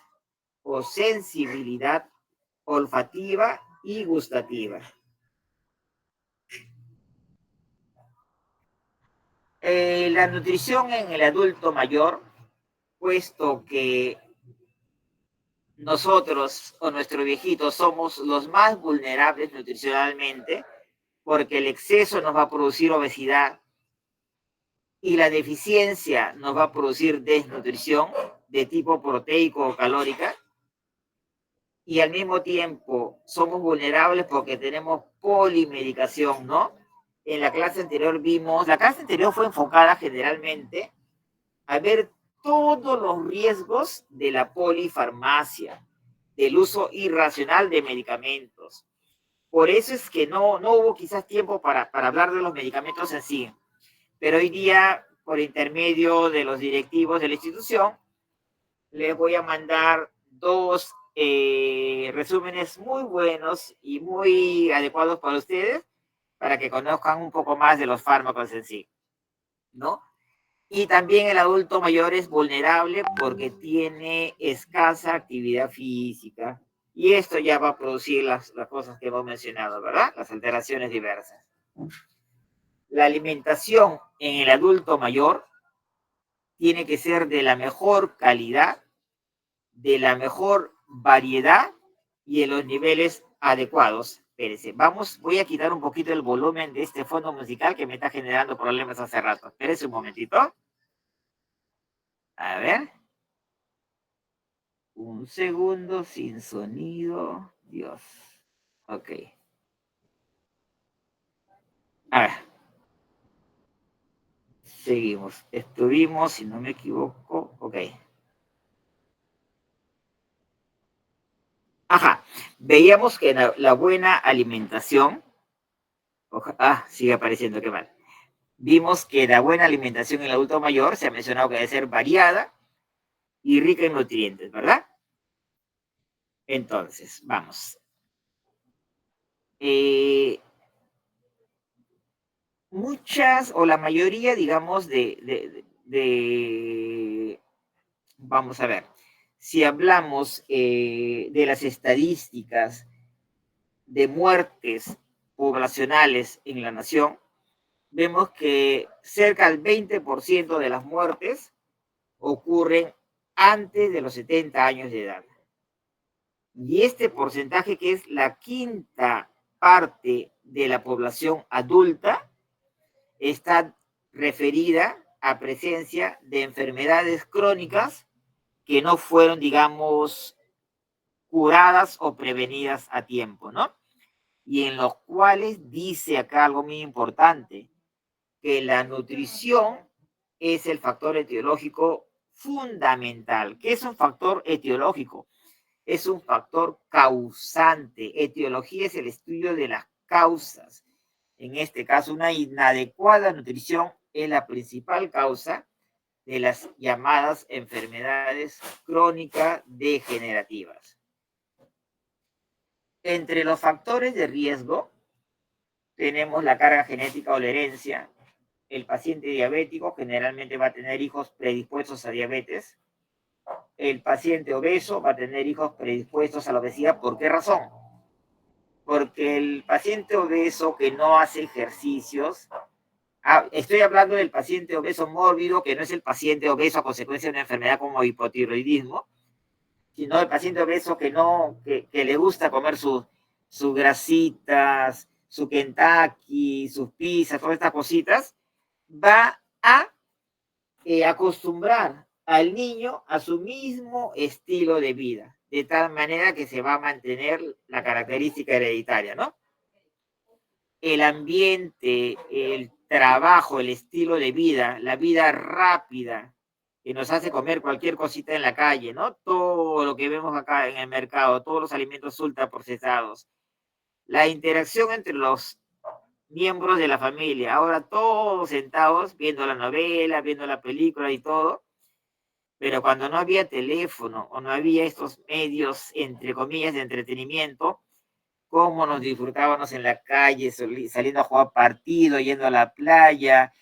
A: o sensibilidad olfativa y gustativa. La nutrición en el adulto mayor, puesto que nosotros o nuestros viejitos somos los más vulnerables nutricionalmente, porque el exceso nos va a producir obesidad y la deficiencia nos va a producir desnutrición de tipo proteico o calórica, y al mismo tiempo somos vulnerables porque tenemos polimedicación, ¿no? En la clase anterior la clase anterior fue enfocada generalmente a ver todos los riesgos de la polifarmacia, del uso irracional de medicamentos. Por eso es que no hubo quizás tiempo para hablar de los medicamentos en sí. Pero hoy día, por intermedio de los directivos de la institución, les voy a mandar dos resúmenes muy buenos y muy adecuados para ustedes, para que conozcan un poco más de los fármacos en sí, ¿no? Y también el adulto mayor es vulnerable porque tiene escasa actividad física. Y esto ya va a producir las cosas que hemos mencionado, ¿verdad? Las alteraciones diversas. La alimentación en el adulto mayor tiene que ser de la mejor calidad, de la mejor variedad y en los niveles adecuados. Espérense, voy a quitar un poquito el volumen de este fondo musical que me está generando problemas hace rato. Espérense un momentito. A ver. Un segundo sin sonido. Dios. Ok. A ver. Seguimos. Estuvimos, si no me equivoco. Ok. Ajá. Veíamos que la buena alimentación. Sigue apareciendo, qué mal. Vimos que la buena alimentación en el adulto mayor se ha mencionado que debe ser variada y rica en nutrientes, ¿verdad? Entonces, vamos. Muchas o la mayoría, digamos, vamos a ver, si hablamos de las estadísticas de muertes poblacionales en la nación, vemos que cerca del 20% de las muertes ocurren antes de los 70 años de edad. Y este porcentaje, que es la quinta parte de la población adulta, está referida a presencia de enfermedades crónicas que no fueron, digamos, curadas o prevenidas a tiempo, ¿no? Y en los cuales dice acá algo muy importante, que la nutrición es el factor etiológico fundamental. ¿Qué es un factor etiológico? Es un factor causante. Etiología es el estudio de las causas. En este caso, una inadecuada nutrición es la principal causa de las llamadas enfermedades crónicas degenerativas. Entre los factores de riesgo tenemos la carga genética o la herencia. El paciente diabético generalmente va a tener hijos predispuestos a diabetes. El paciente obeso va a tener hijos predispuestos a la obesidad. ¿Por qué razón? Porque el paciente obeso que no hace ejercicios, estoy hablando del paciente obeso mórbido, que no es el paciente obeso a consecuencia de una enfermedad como hipotiroidismo, sino el paciente obeso que le gusta comer sus grasitas, su Kentucky, sus pizzas, todas estas cositas, va a acostumbrar al niño a su mismo estilo de vida, de tal manera que se va a mantener la característica hereditaria, ¿no? El ambiente, el trabajo, el estilo de vida, la vida rápida, que nos hace comer cualquier cosita en la calle, ¿no? Todo lo que vemos acá en el mercado, todos los alimentos ultraprocesados, la interacción entre los miembros de la familia, ahora todos sentados viendo la novela, viendo la película y todo, pero cuando no había teléfono o no había estos medios, entre comillas, de entretenimiento, cómo nos disfrutábamos en la calle, saliendo a jugar partido, yendo a la playa,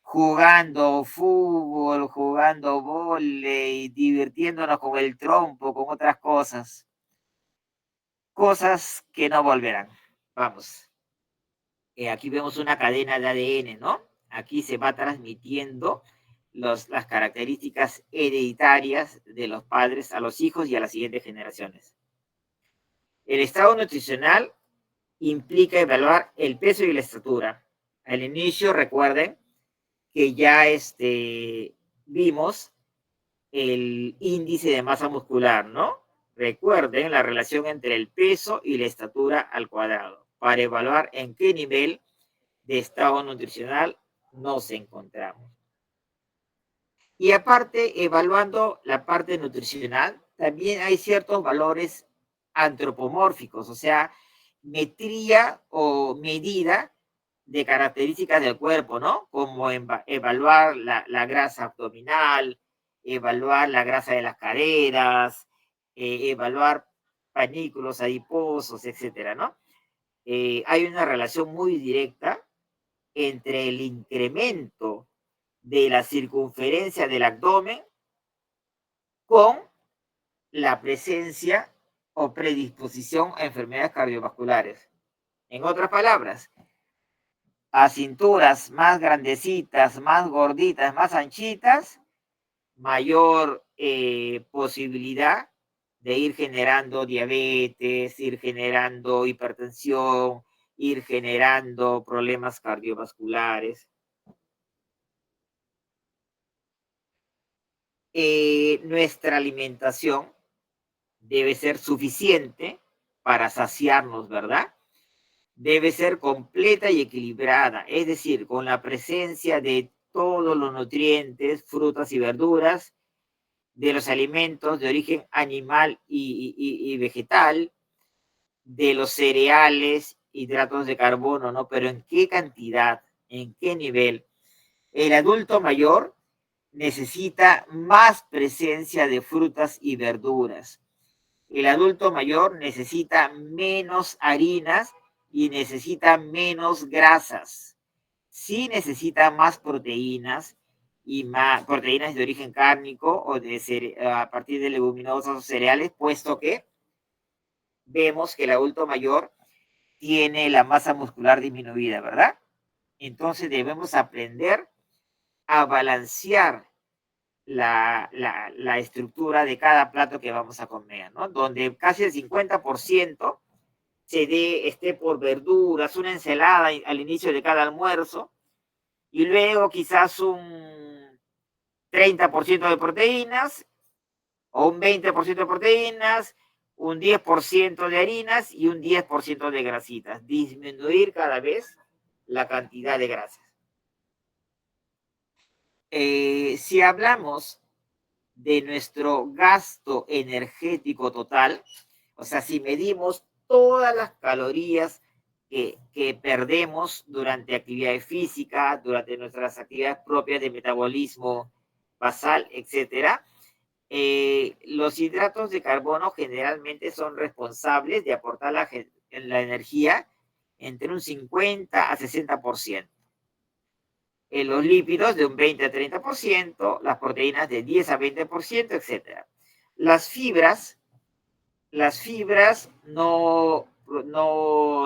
A: jugando fútbol, jugando vóley, divirtiéndonos con el trompo, con otras cosas. Cosas que no volverán. Vamos. Aquí vemos una cadena de ADN, ¿no? aquí se va transmitiendo las características hereditarias de los padres a los hijos y a las siguientes generaciones. El estado nutricional implica evaluar el peso y la estatura. Al inicio, recuerden que ya vimos el índice de masa muscular, ¿no? Recuerden la relación entre el peso y la estatura al cuadrado para evaluar en qué nivel de estado nutricional nos encontramos. Y aparte, evaluando la parte nutricional, también hay ciertos valores antropomórficos, o sea, metría o medida de características del cuerpo, ¿no? Como evaluar la grasa abdominal, evaluar la grasa de las caderas, evaluar panículos adiposos, etcétera, ¿no? Hay una relación muy directa entre el incremento de la circunferencia del abdomen con la presencia o predisposición a enfermedades cardiovasculares. En otras palabras, a cinturas más grandecitas, más gorditas, más anchitas, mayor posibilidad de ir generando diabetes, ir generando hipertensión, ir generando problemas cardiovasculares. Nuestra alimentación debe ser suficiente para saciarnos, ¿verdad? Debe ser completa y equilibrada, es decir, con la presencia de todos los nutrientes, frutas y verduras, de los alimentos de origen animal y vegetal, de los cereales, hidratos de carbono, ¿no? Pero ¿en qué cantidad? ¿En qué nivel? El adulto mayor necesita más presencia de frutas y verduras. El adulto mayor necesita menos harinas y necesita menos grasas. Sí necesita más proteínas y más proteínas de origen cárnico o a partir de leguminosas o cereales, puesto que vemos que el adulto mayor tiene la masa muscular disminuida, ¿verdad? Entonces debemos aprender a balancear la estructura de cada plato que vamos a comer, ¿no? Donde casi el 50% esté por verduras, una ensalada al inicio de cada almuerzo, y luego quizás un 30% de proteínas, o un 20% de proteínas, un 10% de harinas y un 10% de grasitas. Disminuir cada vez la cantidad de grasas. Si hablamos de nuestro gasto energético total, o sea, si medimos todas las calorías que perdemos durante actividades físicas, durante nuestras actividades propias de metabolismo basal, etcétera, los hidratos de carbono generalmente son responsables de aportar la energía entre un 50 a 60%. Los lípidos de un 20 a 30%, las proteínas de 10 a 20%, etc. Las fibras no,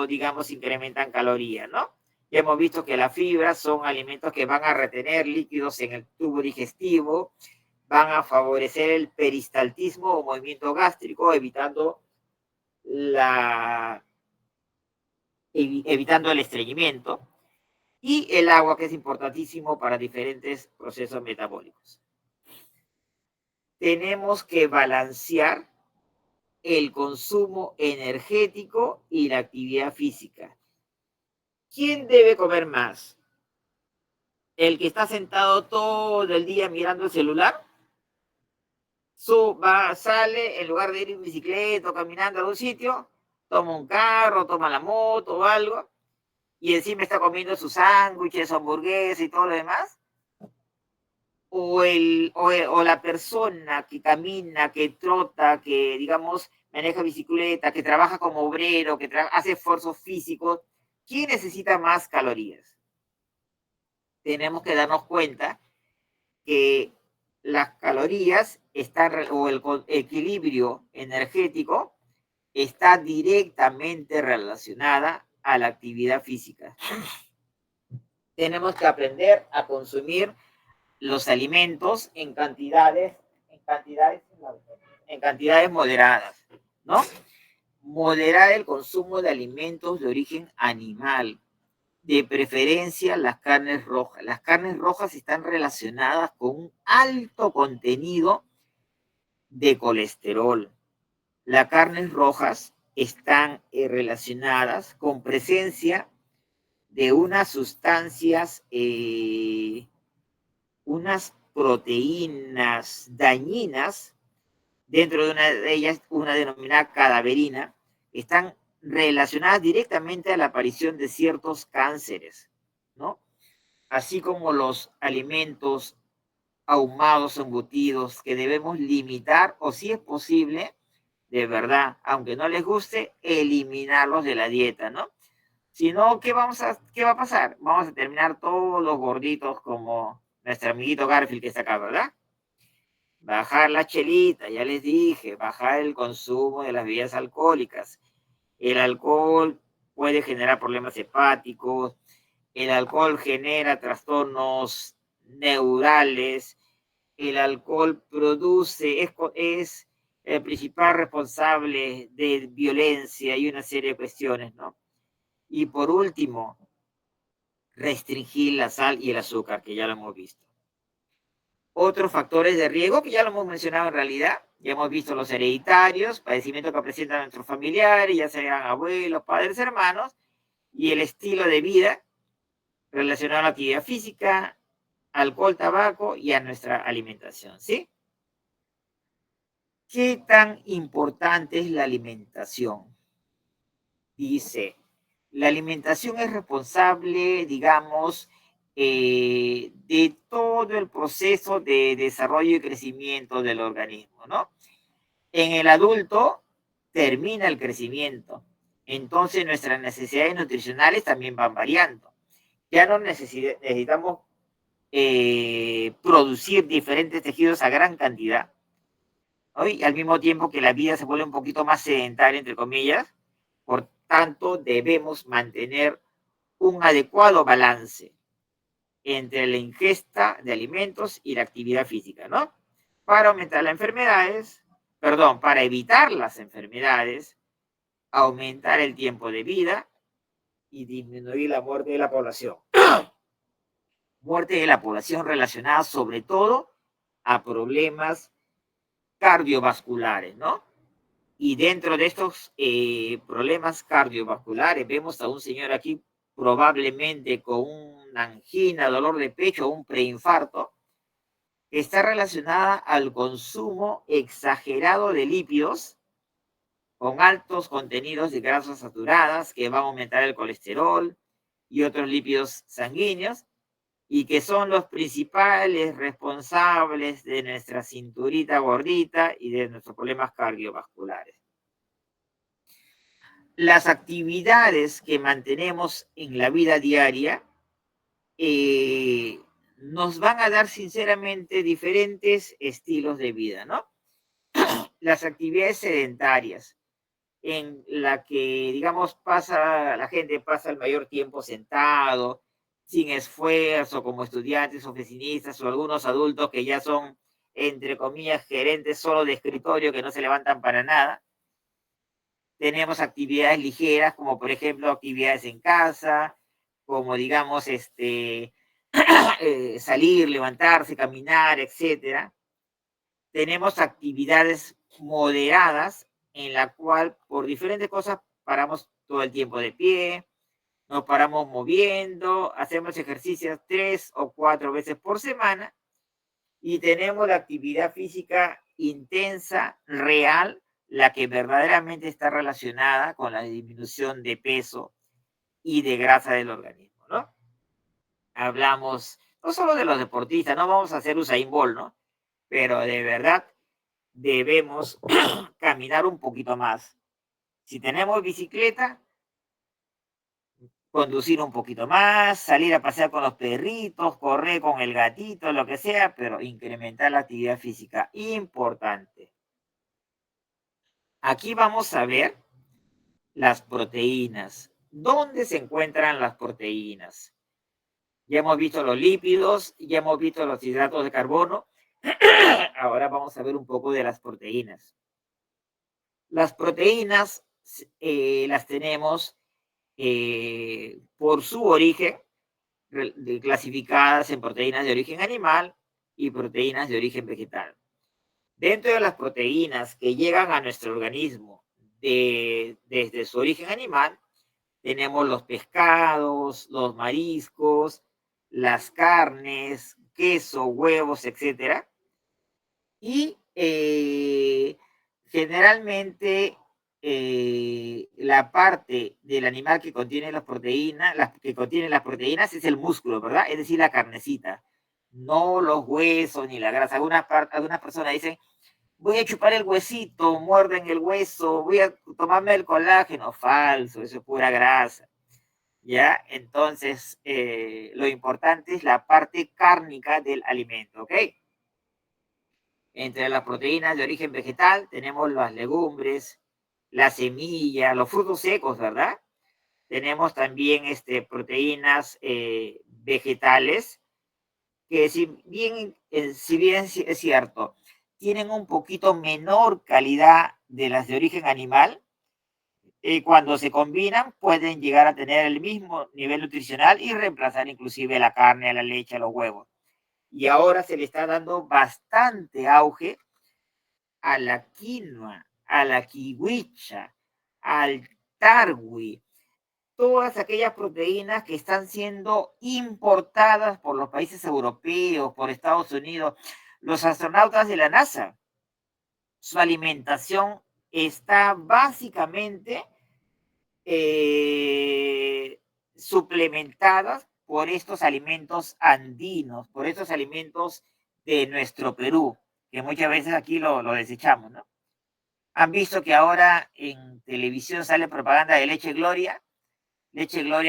A: digamos, incrementan calorías, ¿no? Ya hemos visto que las fibras son alimentos que van a retener líquidos en el tubo digestivo, van a favorecer el peristaltismo o movimiento gástrico, evitando el estreñimiento, y el agua, que es importantísimo para diferentes procesos metabólicos. Tenemos que balancear el consumo energético y la actividad física. ¿Quién debe comer más? ¿El que está sentado todo el día mirando el celular? Sale, en lugar de ir en bicicleta o caminando a algún sitio, toma un carro, toma la moto o algo, y encima está comiendo sus sándwiches, su hamburguesa y todo lo demás. O la persona que camina, que trota, que, digamos, maneja bicicleta, que trabaja como obrero, que hace esfuerzos físicos, ¿quién necesita más calorías? Tenemos que darnos cuenta que las calorías o el equilibrio energético está directamente relacionada a la actividad física. tenemos que aprender a consumir los alimentos en cantidades moderadas, ¿no? Moderar el consumo de alimentos de origen animal, de preferencia las carnes rojas. Las carnes rojas están relacionadas con un alto contenido de colesterol. Las carnes rojas están relacionadas con presencia de unas sustancias, unas proteínas dañinas, dentro de una de ellas, una denominada cadaverina, están relacionadas directamente a la aparición de ciertos cánceres, ¿no? Así como los alimentos ahumados, embutidos, que debemos limitar o, si es posible, de verdad, aunque no les guste, eliminarlos de la dieta, ¿no? Si no, ¿qué va a pasar? Vamos a terminar todos gorditos como nuestro amiguito Garfield que está acá, ¿verdad? Bajar la chelita, ya les dije, bajar el consumo de las bebidas alcohólicas. El alcohol puede generar problemas hepáticos, el alcohol genera trastornos neurales, el alcohol es el principal responsable de violencia y una serie de cuestiones, ¿no? Y por último, restringir la sal y el azúcar, que ya lo hemos visto. Otros factores de riesgo, que ya lo hemos mencionado en realidad, ya hemos visto los hereditarios, padecimientos que presentan nuestros familiares, ya sean abuelos, padres, hermanos, y el estilo de vida relacionado a la actividad física, alcohol, tabaco y a nuestra alimentación, ¿sí? ¿Qué tan importante es la alimentación? Dice, la alimentación es responsable, digamos, de todo el proceso de desarrollo y crecimiento del organismo, ¿no? En el adulto termina el crecimiento, entonces nuestras necesidades nutricionales también van variando. Ya no necesitamos producir diferentes tejidos a gran cantidad, ¿no? Al mismo tiempo que la vida se vuelve un poquito más sedentaria, entre comillas, por tanto debemos mantener un adecuado balance entre la ingesta de alimentos y la actividad física, ¿no? Para aumentar las enfermedades, perdón, para evitar las enfermedades, aumentar el tiempo de vida y disminuir la muerte de la población. Muerte de la población relacionada sobre todo a problemas cardiovasculares, ¿no? Y dentro de estos problemas cardiovasculares vemos a un señor aquí probablemente con una angina, dolor de pecho o un preinfarto, que está relacionada al consumo exagerado de lípidos con altos contenidos de grasas saturadas que van a aumentar el colesterol y otros lípidos sanguíneos y que son los principales responsables de nuestra cinturita gordita y de nuestros problemas cardiovasculares. Las actividades que mantenemos en la vida diaria nos van a dar sinceramente diferentes estilos de vida, ¿no? Las actividades sedentarias, en la que, digamos, la gente pasa el mayor tiempo sentado, sin esfuerzo, como estudiantes, oficinistas o algunos adultos que ya son, entre comillas, gerentes solo de escritorio que no se levantan para nada. Tenemos actividades ligeras, como por ejemplo actividades en casa, como digamos, salir, levantarse, caminar, etcétera. Tenemos actividades moderadas en la cual por diferentes cosas paramos todo el tiempo de pie, nos paramos moviendo, hacemos ejercicios 3 o 4 veces por semana y tenemos la actividad física intensa, real, la que verdaderamente está relacionada con la disminución de peso y de grasa del organismo, ¿no? Hablamos no solo de los deportistas, no vamos a hacer Usain Bolt, ¿no? Pero de verdad debemos caminar un poquito más. Si tenemos bicicleta, conducir un poquito más, salir a pasear con los perritos, correr con el gatito, lo que sea, pero incrementar la actividad física. Importante. Aquí vamos a ver las proteínas. ¿Dónde se encuentran las proteínas? Ya hemos visto los lípidos, ya hemos visto los hidratos de carbono. Ahora vamos a ver un poco de las proteínas. Las proteínas las tenemos por su origen, clasificadas en proteínas de origen animal y proteínas de origen vegetal. Dentro de las proteínas que llegan a nuestro organismo desde su origen animal, tenemos los pescados, los mariscos, las carnes, queso, huevos, etc. Y generalmente la parte del animal que contiene las proteínas, es el músculo, ¿verdad? Es decir, la carnecita, no los huesos ni la grasa. Algunas personas dicen, voy a chupar el huesito, muerden el hueso, voy a tomarme el colágeno. Falso, eso es pura grasa. ¿Ya? Entonces, lo importante es la parte cárnica del alimento, ¿ok? Entre las proteínas de origen vegetal tenemos las legumbres, las semillas, los frutos secos, ¿verdad? Tenemos también proteínas vegetales que si bien es cierto, tienen un poquito menor calidad de las de origen animal, cuando se combinan pueden llegar a tener el mismo nivel nutricional y reemplazar inclusive la carne, la leche, los huevos. Y ahora se le está dando bastante auge a la quinoa, a la kiwicha, al tarwi, todas aquellas proteínas que están siendo importadas por los países europeos, por Estados Unidos. Los astronautas de la NASA, su alimentación está básicamente suplementadas por estos alimentos andinos, por estos alimentos de nuestro Perú, que muchas veces aquí lo desechamos, ¿no? Han visto que ahora en televisión sale propaganda de leche Gloria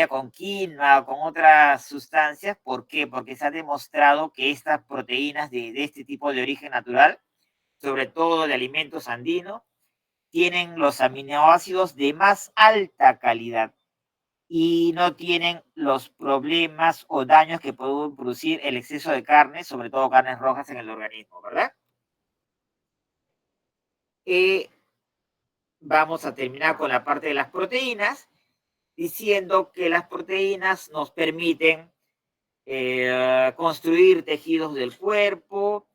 A: con quinoa o con otras sustancias. ¿Por qué? Porque se ha demostrado que estas proteínas de este tipo de origen natural, sobre todo de alimentos andinos, tienen los aminoácidos de más alta calidad y no tienen los problemas o daños que puede producir el exceso de carne, sobre todo carnes rojas en el organismo, ¿verdad? Vamos a terminar con la parte de las proteínas, diciendo que las proteínas nos permiten construir tejidos del cuerpo,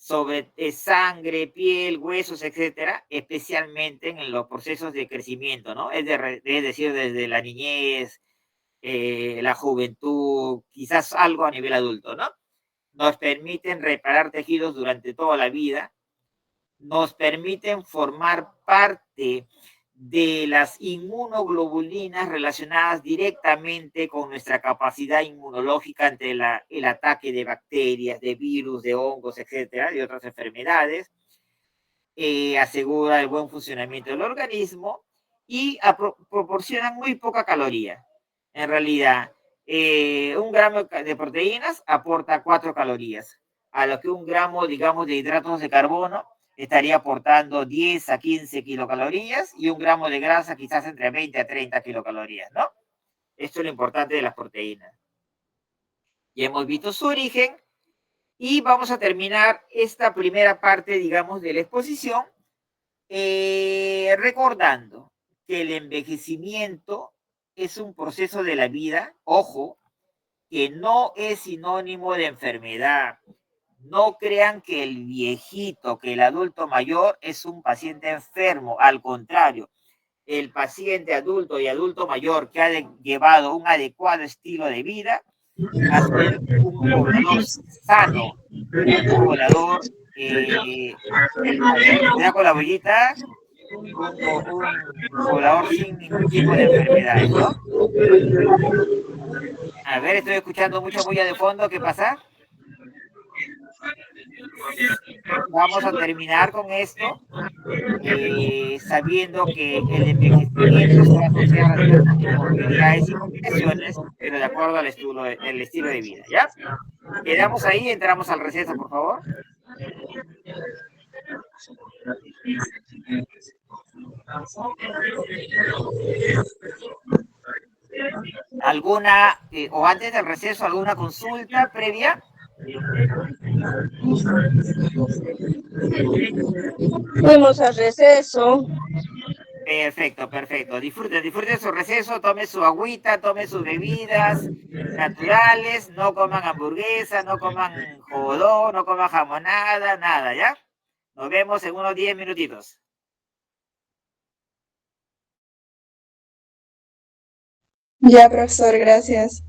A: sobre sangre, piel, huesos, etcétera, especialmente en los procesos de crecimiento, ¿no? Es decir, desde la niñez, la juventud, quizás algo a nivel adulto, ¿no? Nos permiten reparar tejidos durante toda la vida, nos permiten formar parte de las inmunoglobulinas relacionadas directamente con nuestra capacidad inmunológica ante el ataque de bacterias, de virus, de hongos, etcétera, de otras enfermedades. Asegura el buen funcionamiento del organismo y proporcionan muy poca caloría. En realidad, un gramo de proteínas aporta 4 calorías, a lo que un gramo, digamos, de hidratos de carbono estaría aportando 10 a 15 kilocalorías y un gramo de grasa quizás entre 20 a 30 kilocalorías, ¿no? Esto es lo importante de las proteínas. Ya hemos visto su origen y vamos a terminar esta primera parte, digamos, de la exposición recordando que el envejecimiento es un proceso de la vida, ojo, que no es sinónimo de enfermedad. No crean que el viejito, que el adulto mayor es un paciente enfermo. Al contrario, el paciente adulto y adulto mayor que ha llevado un adecuado estilo de vida a ser un poblador sano, un poblador, a ver, cuidado con la bollita, un poblador sin ningún tipo de enfermedades, ¿no? A ver, estoy escuchando mucha bulla de fondo, ¿qué pasa? Vamos a terminar con esto, sabiendo que el envejecimiento se va a asociar a ciertas comorbilidades y complicaciones, pero de acuerdo al estilo de vida, ¿ya? Quedamos ahí, entramos al receso, por favor. ¿Alguna o antes del receso, alguna consulta previa.
B: Fuimos al receso.
A: Perfecto, perfecto. Disfrute su receso, tome su agüita, tome sus bebidas naturales, no coman hamburguesa, no coman jodó, no coman jamonada, nada, ¿ya? Nos vemos en unos 10 minutitos.
B: Ya, profesor, gracias.